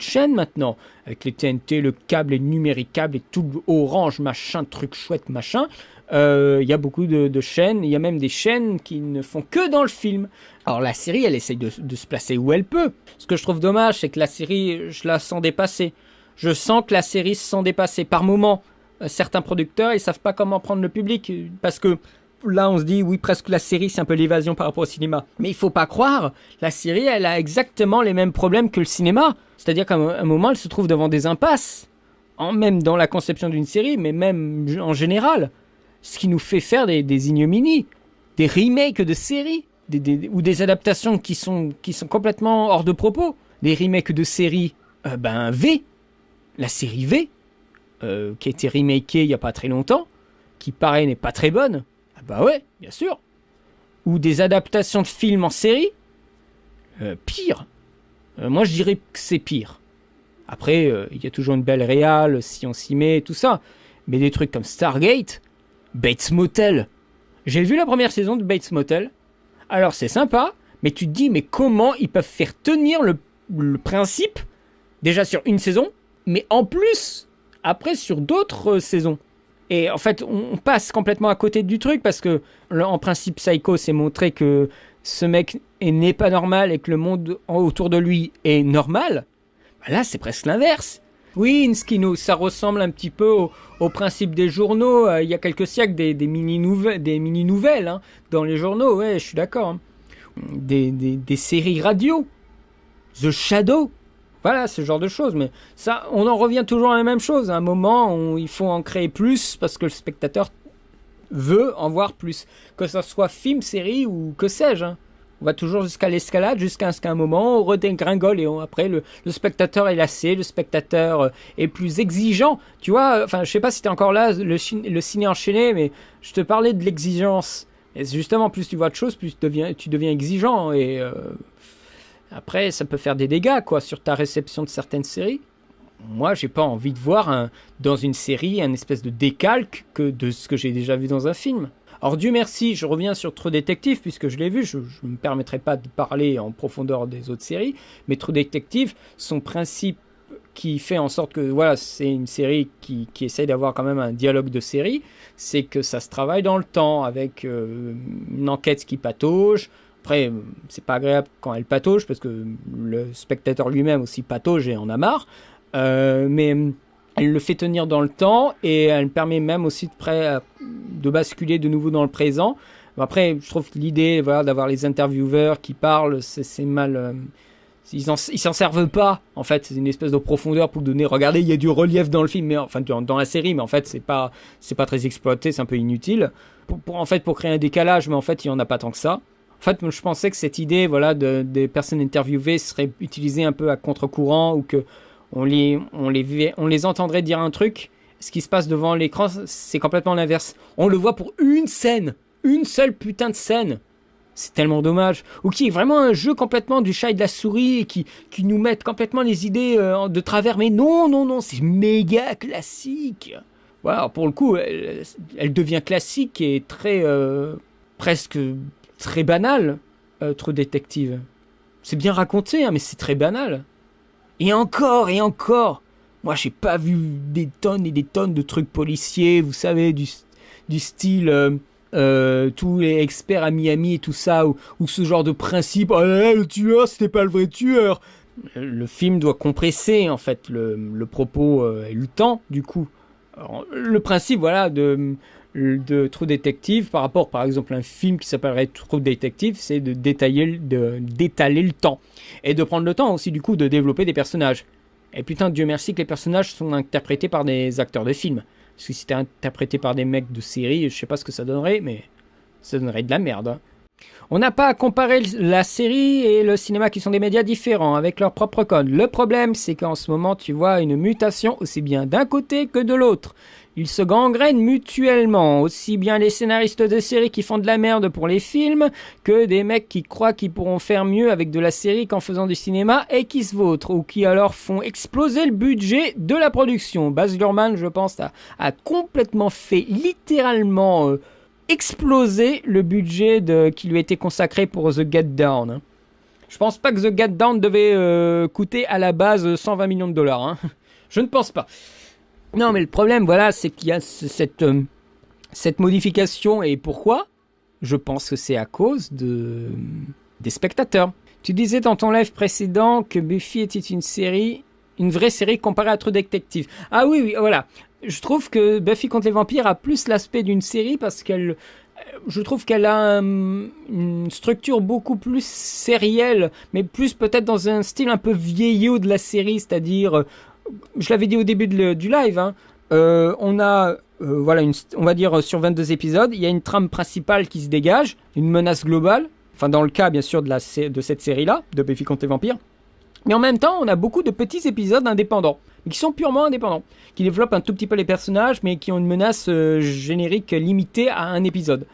chaînes maintenant. Avec les TNT, le câble, les numéricables et tout le orange, machin, truc chouette, machin. Il y a beaucoup de chaînes, il y a même des chaînes qui ne font que dans le film. Alors la série, elle essaye de se placer où elle peut. Ce que je trouve dommage, c'est que la série, je la sens dépassée. Je sens que la série se sent dépassée. Par moments, certains producteurs, ils savent pas comment prendre le public. Parce que là, on se dit, oui, presque la série, c'est un peu l'évasion par rapport au cinéma. Mais il faut pas croire, la série, elle a exactement les mêmes problèmes que le cinéma. C'est-à-dire qu'à un moment, elle se trouve devant des impasses. Même dans la conception d'une série, mais même en général. Ce qui nous fait faire des ignominies, des remakes de séries, ou des adaptations qui sont complètement hors de propos. Des remakes de séries, V, la série V, qui a été remakée il n'y a pas très longtemps, qui pareil n'est pas très bonne. Ah bah ouais, bien sûr. Ou des adaptations de films en série, pire. Moi je dirais que c'est pire. Après, il y a toujours une belle réal, si on s'y met, tout ça. Mais des trucs comme Stargate... Bates Motel. J'ai vu la première saison de Bates Motel. Alors c'est sympa, mais tu te dis mais comment ils peuvent faire tenir le principe déjà sur une saison, mais en plus après sur d'autres saisons. Et en fait on passe complètement à côté du truc parce que en principe Psycho c'est montré que ce mec n'est pas normal et que le monde autour de lui est normal. Bah là c'est presque l'inverse. Oui, Inskino, ça ressemble un petit peu au principe des journaux. Il y a quelques siècles, des mini-nouvelles hein, dans les journaux, ouais, je suis d'accord. Hein. Des séries radio. The Shadow. Voilà, ce genre de choses. Mais ça, on en revient toujours à la même chose. À un moment, il faut en créer plus parce que le spectateur veut en voir plus. Que ça soit film, série ou que sais-je. Hein. On va toujours jusqu'à l'escalade, jusqu'à ce qu'à un moment, on redégringole et après, le spectateur est lassé, le spectateur est plus exigeant. Tu vois, enfin, je sais pas si t'es encore là, le ciné enchaîné, mais je te parlais de l'exigence. Et justement, plus tu vois de choses, plus tu deviens exigeant. Et après, ça peut faire des dégâts, quoi, sur ta réception de certaines séries. Moi, j'ai pas envie de voir dans une série un espèce de décalque de ce que j'ai déjà vu dans un film. Alors Dieu merci, je reviens sur True Detective puisque je l'ai vu, je ne me permettrai pas de parler en profondeur des autres séries, mais True Detective, son principe qui fait en sorte que voilà, c'est une série qui essaye d'avoir quand même un dialogue de série, c'est que ça se travaille dans le temps avec une enquête qui patauge. Après, c'est pas agréable quand elle patauge parce que le spectateur lui-même aussi patauge et en a marre, mais elle le fait tenir dans le temps et elle permet même aussi de basculer de nouveau dans le présent. Après, je trouve que l'idée d'avoir les intervieweurs qui parlent, c'est mal. Ils s'en servent pas, en fait. C'est une espèce de profondeur pour donner. Regardez, il y a du relief dans le film, enfin dans la série, mais en fait, c'est pas très exploité, c'est un peu inutile. Pour créer un décalage, mais en fait, il y en a pas tant que ça. En fait, je pensais que cette idée, des personnes interviewées serait utilisée un peu à contre-courant ou que on les entendrait dire un truc. Ce qui se passe devant l'écran, c'est complètement l'inverse. On le voit pour une scène. Une seule putain de scène. C'est tellement dommage. Ou qui est vraiment un jeu complètement du chat et de la souris et qui nous met complètement les idées de travers. Mais non, c'est méga classique. Voilà, pour le coup, elle devient classique et très... presque très banale, True Detective. C'est bien raconté, hein, mais c'est très banal. Et encore, moi j'ai pas vu des tonnes et des tonnes de trucs policiers, vous savez, du style tous les experts à Miami et tout ça, ou ce genre de principe, oh là là, le tueur c'était pas le vrai tueur. Le film doit compresser en fait le propos et le temps du coup. Alors, le principe de True Detective par rapport par exemple à un film qui s'appellerait True Detective, c'est d'étaler le temps et de prendre le temps aussi du coup de développer des personnages. Et putain, Dieu merci que les personnages sont interprétés par des acteurs de film, parce que si c'était interprété par des mecs de série, je sais pas ce que ça donnerait, mais ça donnerait de la merde, hein. On n'a pas à comparer la série et le cinéma qui sont des médias différents avec leurs propres codes. Le problème, c'est qu'en ce moment, tu vois une mutation aussi bien d'un côté que de l'autre. Ils se gangrènent mutuellement, aussi bien les scénaristes de séries qui font de la merde pour les films, que des mecs qui croient qu'ils pourront faire mieux avec de la série qu'en faisant du cinéma et qui se vautrent, ou qui alors font exploser le budget de la production. Baz Luhrmann, je pense, a complètement fait littéralement... exploser le budget qui lui a été consacré pour The Get Down. Hein. Je pense pas que The Get Down devait coûter à la base 120 millions de dollars. Hein. Je ne pense pas. Non, mais le problème, voilà, c'est qu'il y a cette modification. Et pourquoi ? Je pense que c'est à cause des spectateurs. Tu disais dans ton live précédent que Buffy était une vraie série comparée à True Detective. Ah oui, voilà. Je trouve que Buffy contre les vampires a plus l'aspect d'une série parce je trouve qu'elle a une structure beaucoup plus sérielle, mais plus peut-être dans un style un peu vieillot de la série, c'est-à-dire, je l'avais dit au début du live, hein, on a, on va dire sur 22 épisodes, il y a une trame principale qui se dégage, une menace globale, enfin dans le cas bien sûr de cette série-là, de Buffy contre les vampires. Mais en même temps, on a beaucoup de petits épisodes indépendants, qui sont purement indépendants, qui développent un tout petit peu les personnages, mais qui ont une menace générique limitée à un épisode.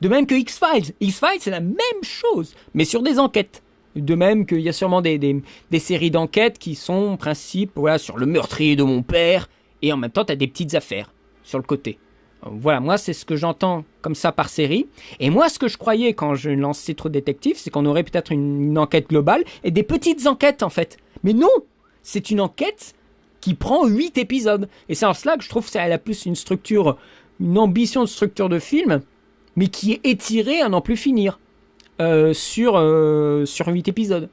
De même que X-Files. X-Files, c'est la même chose, mais sur des enquêtes. De même qu'il y a sûrement des séries d'enquêtes qui sont, en principe, voilà, sur le meurtrier de mon père, et en même temps, tu as des petites affaires sur le côté. Voilà, moi, c'est ce que j'entends comme ça par série. Et moi, ce que je croyais quand je lançais True Detective, c'est qu'on aurait peut-être une enquête globale et des petites enquêtes, en fait. Mais non, c'est une enquête qui prend 8 épisodes. Et c'est en cela que je trouve qu'elle a plus une ambition de structure de film, mais qui est étirée à n'en plus finir sur 8 épisodes.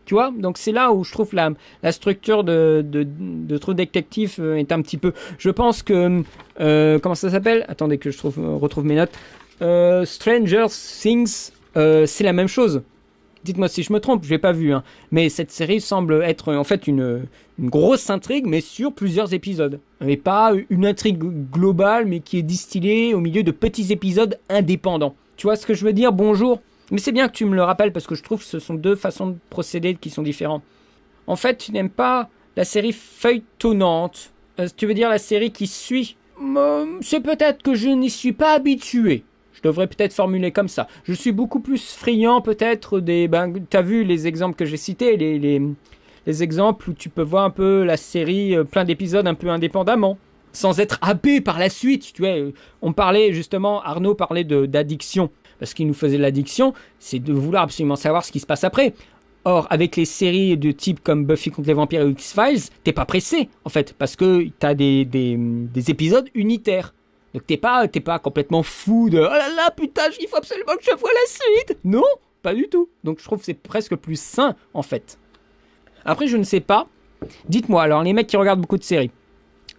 Tu vois, donc c'est là où je trouve la structure de True Detective est un petit peu... Je pense que... comment ça s'appelle ? Attendez que je retrouve mes notes. Stranger Things, c'est la même chose. Dites-moi si je me trompe, je l'ai pas vu. Hein. Mais cette série semble être en fait une grosse intrigue, mais sur plusieurs épisodes. Et pas une intrigue globale, mais qui est distillée au milieu de petits épisodes indépendants. Tu vois ce que je veux dire ? Bonjour. Mais c'est bien que tu me le rappelles parce que je trouve que ce sont deux façons de procéder qui sont différentes. En fait, tu n'aimes pas la série feuilletonnante. Tu veux dire la série qui suit. C'est peut-être que je n'y suis pas habitué. Je devrais peut-être formuler comme ça. Je suis beaucoup plus friand peut-être des... t'as vu les exemples que j'ai cités, les exemples où tu peux voir un peu la série, plein d'épisodes un peu indépendamment, sans être happé par la suite. Tu vois, on parlait justement, Arnaud parlait d'addiction. Parce qu'il nous faisait l'addiction, c'est de vouloir absolument savoir ce qui se passe après. Or, avec les séries de type comme Buffy contre les vampires ou X-Files, t'es pas pressé, en fait, parce que t'as des épisodes unitaires. Donc t'es pas complètement fou de « Oh là là, putain, il faut absolument que je voie la suite !» Non, pas du tout. Donc je trouve que c'est presque plus sain, en fait. Après, je ne sais pas. Dites-moi, alors, les mecs qui regardent beaucoup de séries,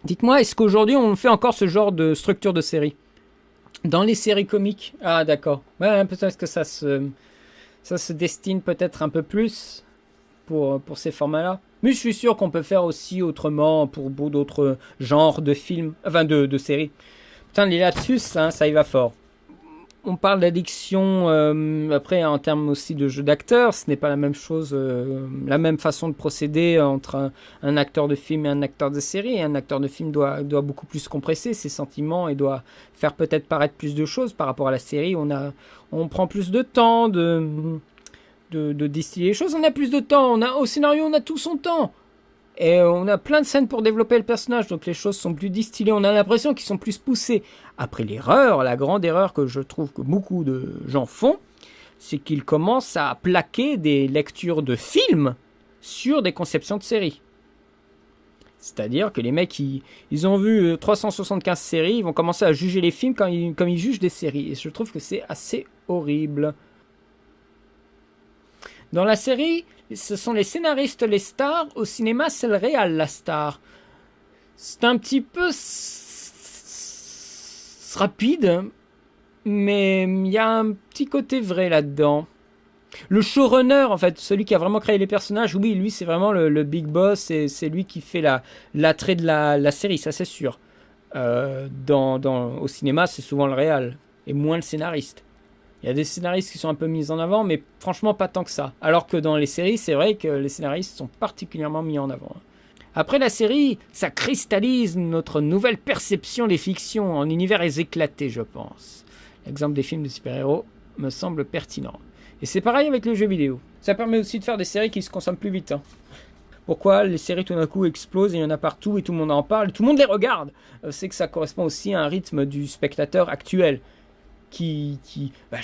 dites-moi, est-ce qu'aujourd'hui, on fait encore ce genre de structure de série ? Dans les séries comiques. Ah, d'accord. Ouais, peut-être que ça se destine peut-être un peu plus pour ces formats-là. Mais je suis sûr qu'on peut faire aussi autrement pour d'autres genres de films, enfin de séries. Putain, les lapsus, hein, ça y va fort. On parle d'addiction, après en termes aussi de jeu d'acteur, ce n'est pas la même chose, la même façon de procéder entre un acteur de film et un acteur de série. Un acteur de film doit beaucoup plus compresser ses sentiments et doit faire peut-être paraître plus de choses par rapport à la série. On prend plus de temps de distiller les choses, on a plus de temps, au scénario on a tout son temps. Et on a plein de scènes pour développer le personnage, donc les choses sont plus distillées, on a l'impression qu'ils sont plus poussés. Après la grande erreur que je trouve que beaucoup de gens font, c'est qu'ils commencent à plaquer des lectures de films sur des conceptions de séries. C'est-à-dire que les mecs, ils ont vu 375 séries, ils vont commencer à juger les films comme ils jugent des séries. Et je trouve que c'est assez horrible. Dans la série, ce sont les scénaristes les stars. Au cinéma, c'est le réal la star. C'est un petit peu rapide, mais il y a un petit côté vrai là-dedans. Le showrunner, en fait, celui qui a vraiment créé les personnages, oui, lui, c'est vraiment le big boss, et c'est lui qui fait l'attrait de la série, ça c'est sûr. Au cinéma, c'est souvent le réal, et moins le scénariste. Il y a des scénaristes qui sont un peu mis en avant, mais franchement pas tant que ça. Alors que dans les séries, c'est vrai que les scénaristes sont particulièrement mis en avant. Après la série, ça cristallise notre nouvelle perception des fictions en univers éclatés, je pense. L'exemple des films de super-héros me semble pertinent. Et c'est pareil avec les jeux vidéo. Ça permet aussi de faire des séries qui se consomment plus vite. Pourquoi les séries tout d'un coup explosent et il y en a partout et tout le monde en parle, tout le monde les regarde. C'est que ça correspond aussi à un rythme du spectateur actuel. Je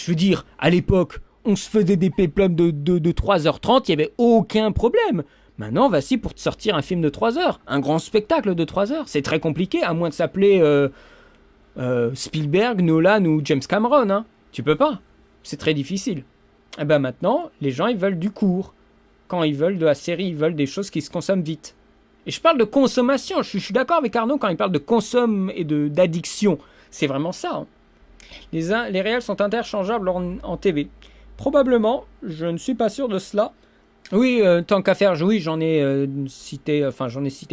veux dire, à l'époque, on se faisait des péplums de 3h30, il n'y avait aucun problème. Maintenant, voici pour te sortir un film de 3 heures, un grand spectacle de 3 heures. C'est très compliqué, à moins de s'appeler Spielberg, Nolan ou James Cameron. Hein. Tu peux pas. C'est très difficile. Et ben maintenant, les gens, ils veulent du court. Quand ils veulent de la série, ils veulent des choses qui se consomment vite. Et je parle de consommation. Je suis d'accord avec Arnaud quand il parle de consomme et d'addiction. C'est vraiment ça. Hein. Les réels sont interchangeables en TV. Probablement, je ne suis pas sûr de cela. Oui, tant qu'à faire, oui, j'en ai cité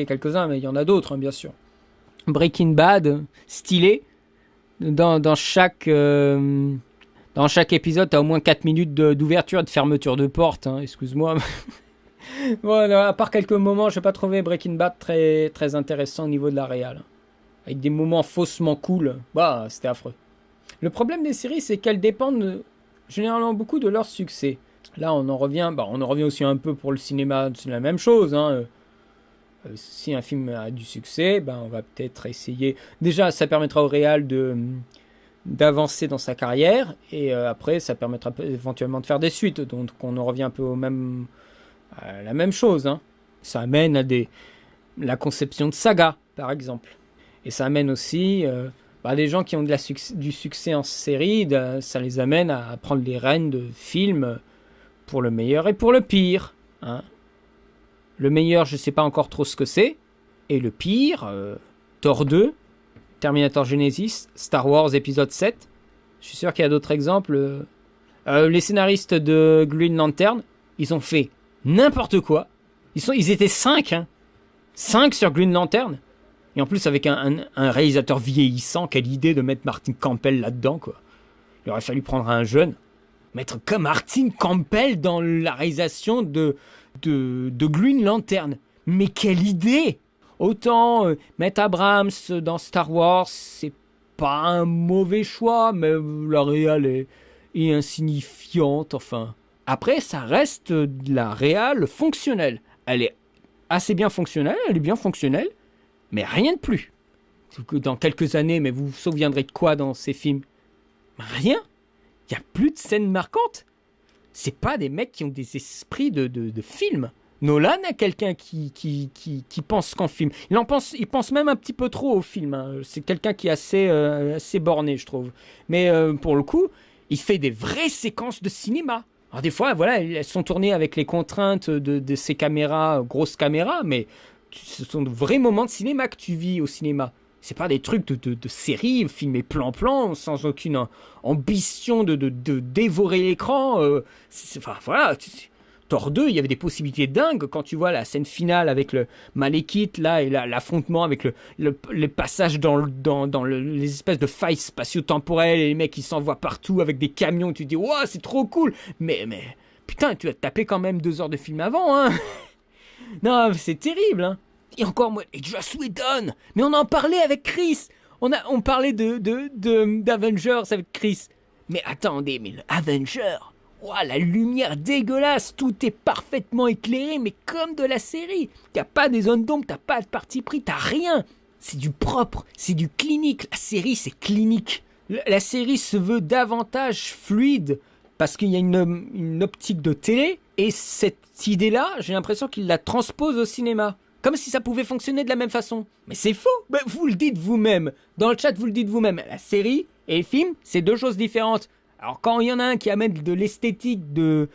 quelques-uns, mais il y en a d'autres, hein, bien sûr. Breaking Bad, stylé. Dans chaque épisode, tu as au moins 4 minutes d'ouverture et de fermeture de porte, hein, excuse-moi. Voilà, à part quelques moments, je n'ai pas trouvé Breaking Bad très, très intéressant au niveau de la réal. Avec des moments faussement cool, c'était affreux. Le problème des séries, c'est qu'elles dépendent généralement beaucoup de leur succès. Là, on en revient aussi un peu pour le cinéma, c'est la même chose. Hein. Si un film a du succès, on va peut-être essayer... Déjà, ça permettra au réal d'avancer dans sa carrière, et après, ça permettra éventuellement de faire des suites. Donc, on en revient un peu à la même chose. Hein. Ça amène à la conception de saga, par exemple. Et ça amène aussi... les gens qui ont du succès en série, ça les amène à prendre les rênes de films pour le meilleur et pour le pire. Hein. Le meilleur, je ne sais pas encore trop ce que c'est. Et le pire, Thor 2, Terminator Genesis, Star Wars épisode 7. Je suis sûr qu'il y a d'autres exemples. Les scénaristes de Green Lantern, ils ont fait n'importe quoi. Ils étaient 5. Hein. 5 sur Green Lantern. Et en plus, avec un réalisateur vieillissant, quelle idée de mettre Martin Campbell là-dedans, quoi. Il aurait fallu prendre un jeune. Mettre comme Martin Campbell dans la réalisation de Green Lantern. Mais quelle idée! Autant Matt Abrams dans Star Wars, c'est pas un mauvais choix, mais la réal est insignifiante, enfin. Après, ça reste de la réal fonctionnelle. Elle est assez bien fonctionnelle, elle est bien fonctionnelle, mais rien de plus. Dans quelques années, mais vous vous souviendrez de quoi dans ces films? Rien. Il n'y a plus de scènes marquantes. C'est pas des mecs qui ont des esprits de film. Nolan est quelqu'un qui pense qu'en film. Il pense même un petit peu trop au film. Hein. C'est quelqu'un qui est assez borné, je trouve. Mais pour le coup, il fait des vraies séquences de cinéma. Alors des fois, voilà, elles sont tournées avec les contraintes de ces caméras, grosses caméras, mais ce sont de vrais moments de cinéma que tu vis au cinéma. C'est pas des trucs de séries filmés plan-plan, sans aucune ambition de dévorer l'écran. Enfin, voilà. Thor 2, il y avait des possibilités dingues quand tu vois la scène finale avec le Malekith là et l'affrontement avec le passage dans les espèces de failles spatio-temporelles et les mecs qui s'envoient partout avec des camions. Tu te dis, waouh, c'est trop cool. Mais putain, tu as tapé quand même 2 heures de film avant, hein. Non, c'est terrible, hein. Et encore moi, et Joss Whedon. Mais on en parlait avec Chris. On parlait d'Avengers avec Chris. Mais attendez, mais le Avenger. Ouah, la lumière dégueulasse, tout est parfaitement éclairé, mais comme de la série. T'as pas des zones d'ombre, t'as pas de parti pris, t'as rien. C'est du propre, c'est du clinique. La série, c'est clinique. La série se veut davantage fluide parce qu'il y a une optique de télé, et cette idée-là, j'ai l'impression qu'il la transpose au cinéma. Comme si ça pouvait fonctionner de la même façon. Mais c'est faux. Ben, vous le dites vous-même. Dans le chat, vous le dites vous-même. La série et le film, c'est 2 choses différentes. Alors quand il y en a un qui amène de l'esthétique de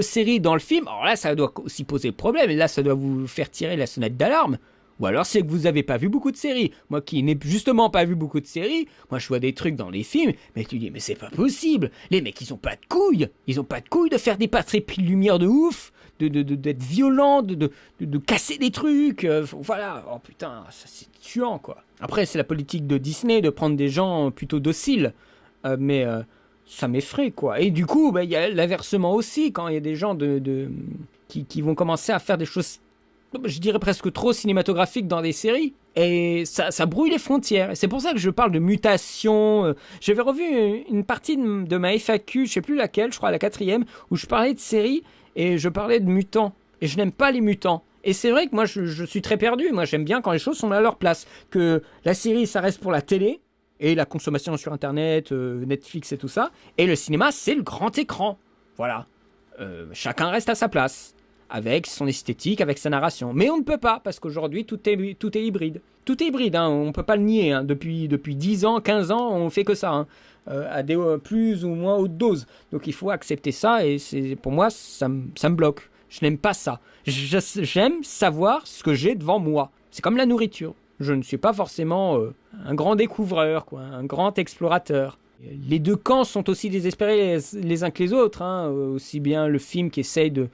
série dans le film, alors là, ça doit aussi poser problème. Et là, ça doit vous faire tirer la sonnette d'alarme. Ou alors c'est que vous n'avez pas vu beaucoup de séries. Moi qui n'ai justement pas vu beaucoup de séries, moi je vois des trucs dans les films, mais tu dis, mais c'est pas possible. Les mecs, ils ont pas de couilles. Ils ont pas de couilles de faire des patrées de lumière de ouf. D'être violent, de casser des trucs, voilà, oh putain, ça c'est tuant quoi. Après c'est la politique de Disney de prendre des gens plutôt dociles, mais ça m'effraie quoi. Et du coup, il y a l'inversement aussi, quand il y a des gens qui vont commencer à faire des choses, je dirais presque trop cinématographiques dans des séries, et ça brouille les frontières. Et c'est pour ça que je parle de mutation. J'avais revu une partie de ma FAQ, je sais plus laquelle, je crois la 4e, où je parlais de séries, et je parlais de mutants. Et je n'aime pas les mutants. Et c'est vrai que moi, je suis très perdu. Moi, j'aime bien quand les choses sont à leur place. Que la série, ça reste pour la télé, et la consommation sur Internet, Netflix et tout ça. Et le cinéma, c'est le grand écran. Voilà. Chacun reste à sa place. Avec son esthétique, avec sa narration. Mais on ne peut pas, parce qu'aujourd'hui, tout est hybride. Tout est hybride, hein, on ne peut pas le nier. Hein. Depuis 10 ans, 15 ans, on fait que ça. Hein. À des plus ou moins hautes doses. Donc il faut accepter ça, et pour moi, ça me bloque. Je n'aime pas ça. J'aime savoir ce que j'ai devant moi. C'est comme la nourriture. Je ne suis pas forcément un grand découvreur, quoi, un grand explorateur. Les deux camps sont aussi désespérés les uns que les autres. Hein. Aussi bien le film qui essaye de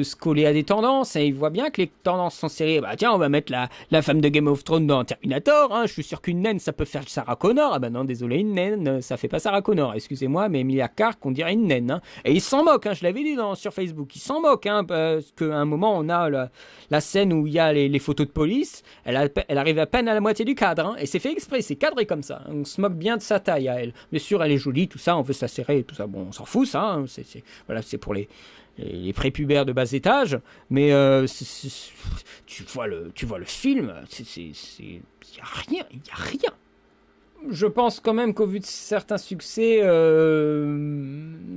se coller à des tendances, et il voit bien que les tendances sont serrées. Bah tiens, on va mettre la femme de Game of Thrones dans Terminator, hein. Je suis sûr qu'une naine, ça peut faire Sarah Connor. Ah bah non, désolé, une naine, ça fait pas Sarah Connor, excusez-moi, mais Emilia Clarke, on dirait une naine, hein. Et ils s'en moquent, hein, je l'avais dit sur Facebook, ils s'en moquent, hein, parce qu'à un moment, on a la scène où il y a les photos de police, elle arrive à peine à la moitié du cadre, hein, et c'est fait exprès, c'est cadré comme ça, on se moque bien de sa taille à elle. Bien sûr, elle est jolie, tout ça, on veut se la serrer et tout ça, bon, on s'en fout, ça, hein, voilà, c'est pour les prépubères de bas étage, mais tu vois le film, il y a rien. Je pense quand même qu'au vu de certains succès,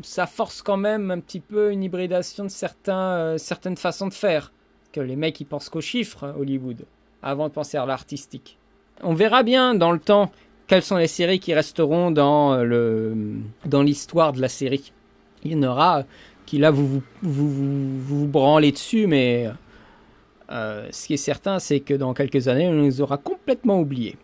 ça force quand même un petit peu une hybridation de certaines façons de faire, que les mecs ils pensent qu'aux chiffres, Hollywood, avant de penser à l'artistique. On verra bien dans le temps quelles sont les séries qui resteront dans l'histoire de la série. Il y en aura qui là vous branlez dessus, mais ce qui est certain, c'est que dans quelques années, on les aura complètement oubliés.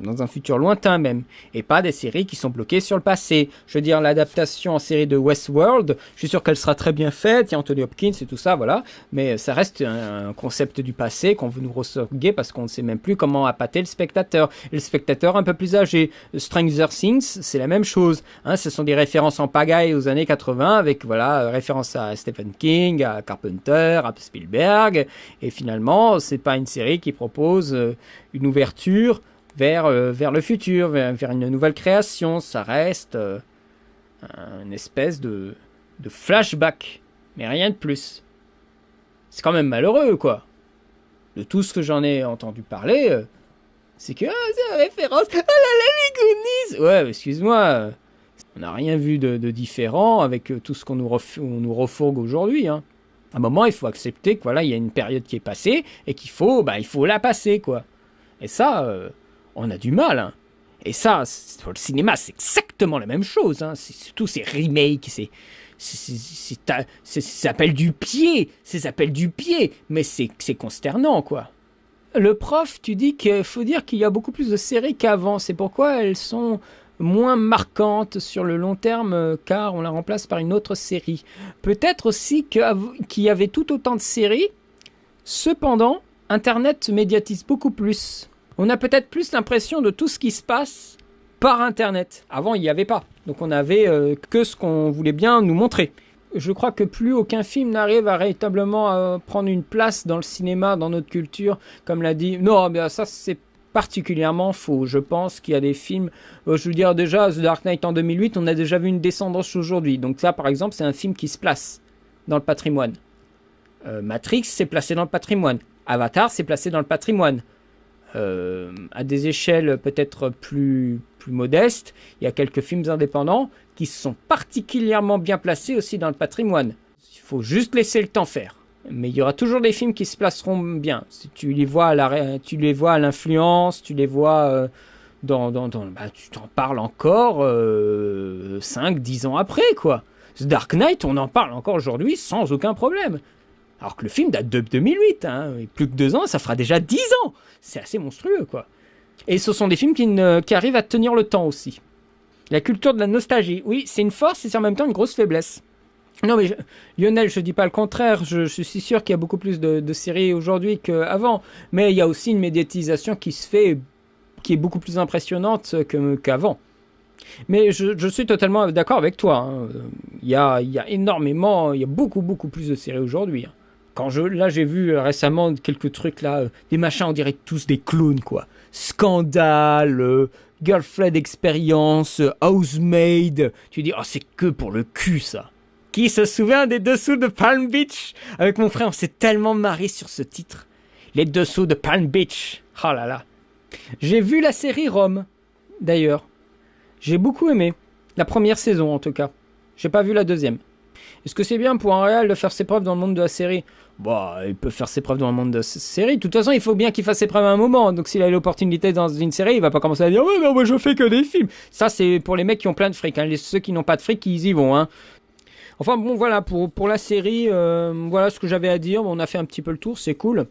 dans un futur lointain même, et pas des séries qui sont bloquées sur le passé. Je veux dire, l'adaptation en série de Westworld, je suis sûr qu'elle sera très bien faite, il y a Anthony Hopkins et tout ça, voilà, mais ça reste un concept du passé qu'on veut nous ressorguer parce qu'on ne sait même plus comment appâter le spectateur. Et le spectateur un peu plus âgé. Stranger Things, c'est la même chose, hein, ce sont des références en pagaille aux années 80, avec, voilà, référence à Stephen King, à Carpenter, à Spielberg, et finalement, c'est pas une série qui propose une ouverture vers le futur, vers une nouvelle création. Ça reste une espèce de flashback, mais rien de plus. C'est quand même malheureux, quoi. De tout ce que j'en ai entendu parler, c'est que c'est une référence à la Goonies. Ouais, excuse-moi, on n'a rien vu de différent avec tout ce qu'on nous refourgue aujourd'hui. Hein. À un moment, il faut accepter que voilà, il y a une période qui est passée et qu'il faut la passer, quoi. Et ça, on a du mal. Hein. Et ça, pour le cinéma, c'est exactement la même chose. Hein. Tous ces remakes, ça appelle du pied. Ça appelle du pied. Mais c'est consternant, quoi. Le prof, tu dis qu'il faut dire qu'il y a beaucoup plus de séries qu'avant. C'est pourquoi elles sont moins marquantes sur le long terme, car on la remplace par une autre série. Peut-être aussi qu'il y avait tout autant de séries. Cependant, Internet médiatise beaucoup plus. On a peut-être plus l'impression de tout ce qui se passe par Internet. Avant, il n'y avait pas. Donc on avait que ce qu'on voulait bien nous montrer. Je crois que plus aucun film n'arrive à véritablement prendre une place dans le cinéma, dans notre culture, comme l'a dit... Non, mais ça c'est particulièrement faux. Je pense qu'il y a des films... je veux dire déjà, The Dark Knight en 2008, on a déjà vu une descendance aujourd'hui. Donc ça, par exemple, c'est un film qui se place dans le patrimoine. Matrix, c'est placé dans le patrimoine. Avatar, c'est placé dans le patrimoine. À des échelles peut-être plus modestes, il y a quelques films indépendants qui sont particulièrement bien placés aussi dans le patrimoine. Il faut juste laisser le temps faire. Mais il y aura toujours des films qui se placeront bien. Si tu les vois à l'influence, tu les vois tu t'en parles encore 5-10 ans après, quoi. The Dark Knight, on en parle encore aujourd'hui sans aucun problème. Alors que le film date de 2008, hein, et plus que 2 ans, ça fera déjà 10 ans. C'est assez monstrueux, quoi. Et ce sont des films qui arrivent à tenir le temps aussi. La culture de la nostalgie, oui, c'est une force et c'est en même temps une grosse faiblesse. Non mais Lionel, je dis pas le contraire, je suis sûr qu'il y a beaucoup plus de séries aujourd'hui qu'avant, mais il y a aussi une médiatisation qui se fait, qui est beaucoup plus impressionnante qu'avant. Mais je suis totalement d'accord avec toi, hein. Il y a énormément, il y a beaucoup plus de séries aujourd'hui. Hein. J'ai vu récemment quelques trucs là, des machins on dirait tous des clowns, quoi. Scandale, Girlfriend Experience, Housemaid. Tu dis, oh, c'est que pour le cul, ça. Qui se souvient des dessous de Palm Beach? Avec mon frère, on s'est tellement marré sur ce titre. Les dessous de Palm Beach. Oh là là. J'ai vu la série Rome, d'ailleurs. J'ai beaucoup aimé. La première saison, en tout cas. J'ai pas vu la deuxième. Est-ce que c'est bien pour un réal de faire ses preuves dans le monde de la série? Bah, il peut faire ses preuves dans le monde de la série. De toute façon, il faut bien qu'il fasse ses preuves à un moment. Donc, s'il a l'opportunité dans une série, il va pas commencer à dire « Ouais, non, moi, je fais que des films. » Ça, c'est pour les mecs qui ont plein de fric. Hein. Ceux qui n'ont pas de fric, ils y vont. Hein. Enfin, bon, voilà. Pour la série, voilà ce que j'avais à dire. On a fait un petit peu le tour. C'est cool.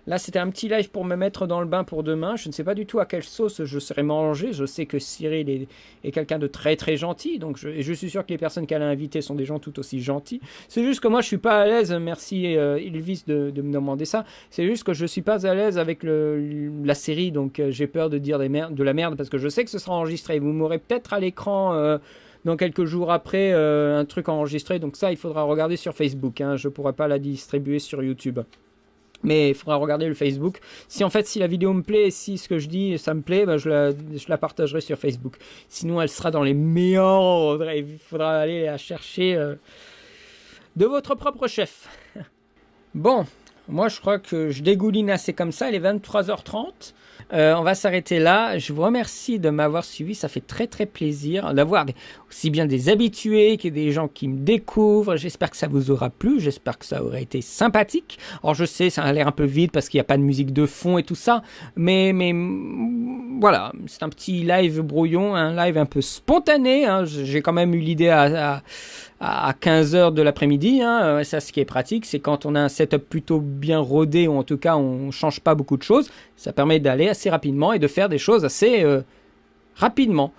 Là, c'était un petit live pour me mettre dans le bain pour demain. Je ne sais pas du tout à quelle sauce je serai mangé. Je sais que Cyril est quelqu'un de très très gentil. Donc je suis sûr que les personnes qu'elle a invitées sont des gens tout aussi gentils. C'est juste que moi, je suis pas à l'aise. Merci Ilvis de me demander ça. C'est juste que je suis pas à l'aise avec la série. Donc j'ai peur de dire de la merde parce que je sais que ce sera enregistré. Vous m'aurez peut-être à l'écran... dans quelques jours après, un truc enregistré. Donc ça, il faudra regarder sur Facebook. Hein. Je ne pourrai pas la distribuer sur YouTube. Mais il faudra regarder le Facebook. Si la vidéo me plaît, si ce que je dis, ça me plaît, je la partagerai sur Facebook. Sinon, elle sera dans les méandres. Il faudra aller la chercher de votre propre chef. Bon, moi, je crois que je dégouline assez comme ça. Il est 23h30. On va s'arrêter là. Je vous remercie de m'avoir suivi. Ça fait très très plaisir d'avoir aussi bien des habitués que des gens qui me découvrent. J'espère que ça vous aura plu. J'espère que ça aura été sympathique. Alors je sais, ça a l'air un peu vide parce qu'il n'y a pas de musique de fond et tout ça. Mais voilà, c'est un petit live brouillon, un live un peu spontané. Hein. J'ai quand même eu l'idée à 15h de l'après-midi. Hein. Ça, ce qui est pratique, c'est quand on a un setup plutôt bien rodé, ou en tout cas on ne change pas beaucoup de choses. Ça permet d'aller parler assez rapidement et de faire des choses assez rapidement.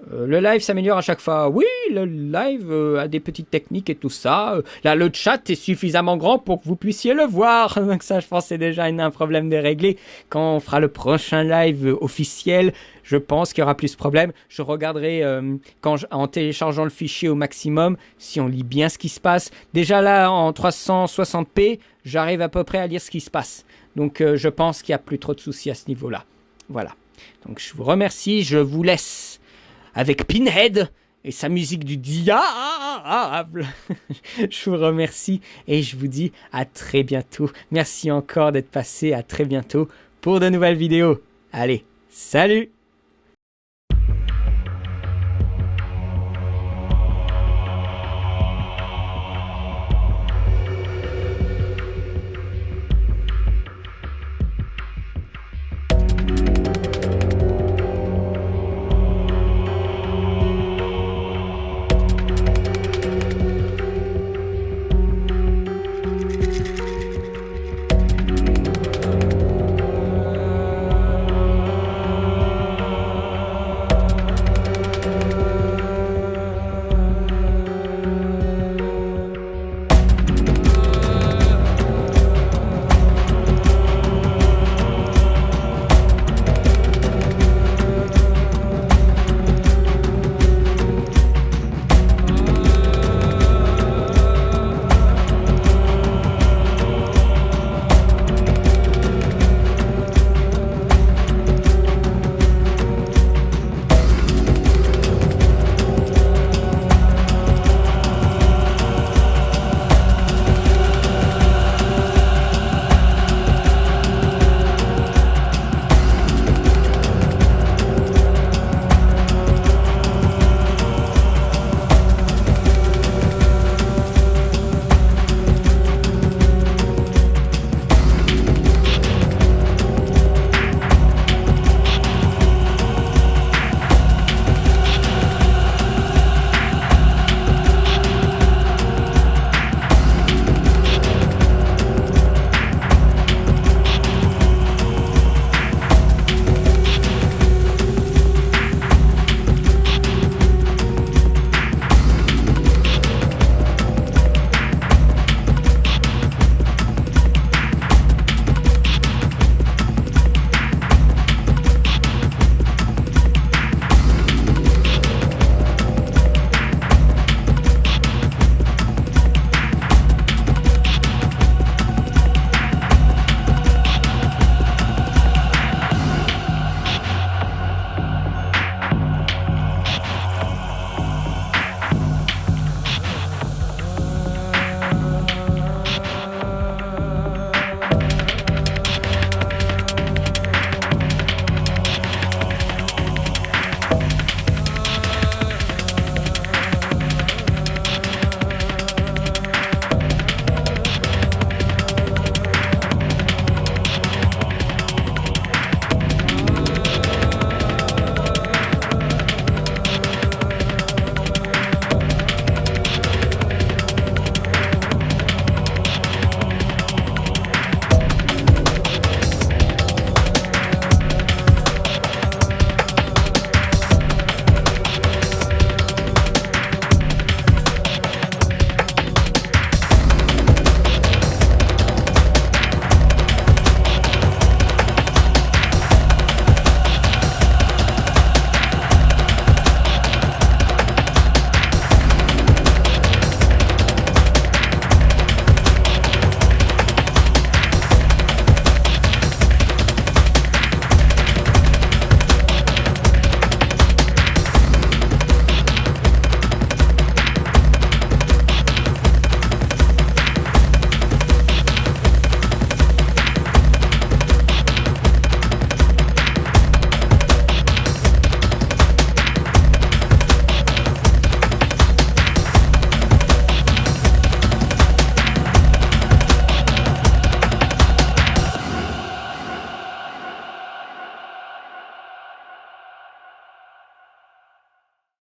Le live s'améliore à chaque fois. Oui, le live a des petites techniques et tout ça. Là, le chat est suffisamment grand pour que vous puissiez le voir. Donc ça, je pense, c'est déjà un problème de régler. Quand on fera le prochain live officiel, je pense qu'il y aura plus de problèmes. Je regarderai en téléchargeant le fichier au maximum, si on lit bien ce qui se passe. Déjà là, en 360p, j'arrive à peu près à lire ce qui se passe. Donc je pense qu'il n'y a plus trop de soucis à ce niveau-là. Voilà. Donc je vous remercie. Je vous laisse avec Pinhead et sa musique du diable. Je vous remercie et je vous dis à très bientôt. Merci encore d'être passé. À très bientôt pour de nouvelles vidéos. Allez, salut!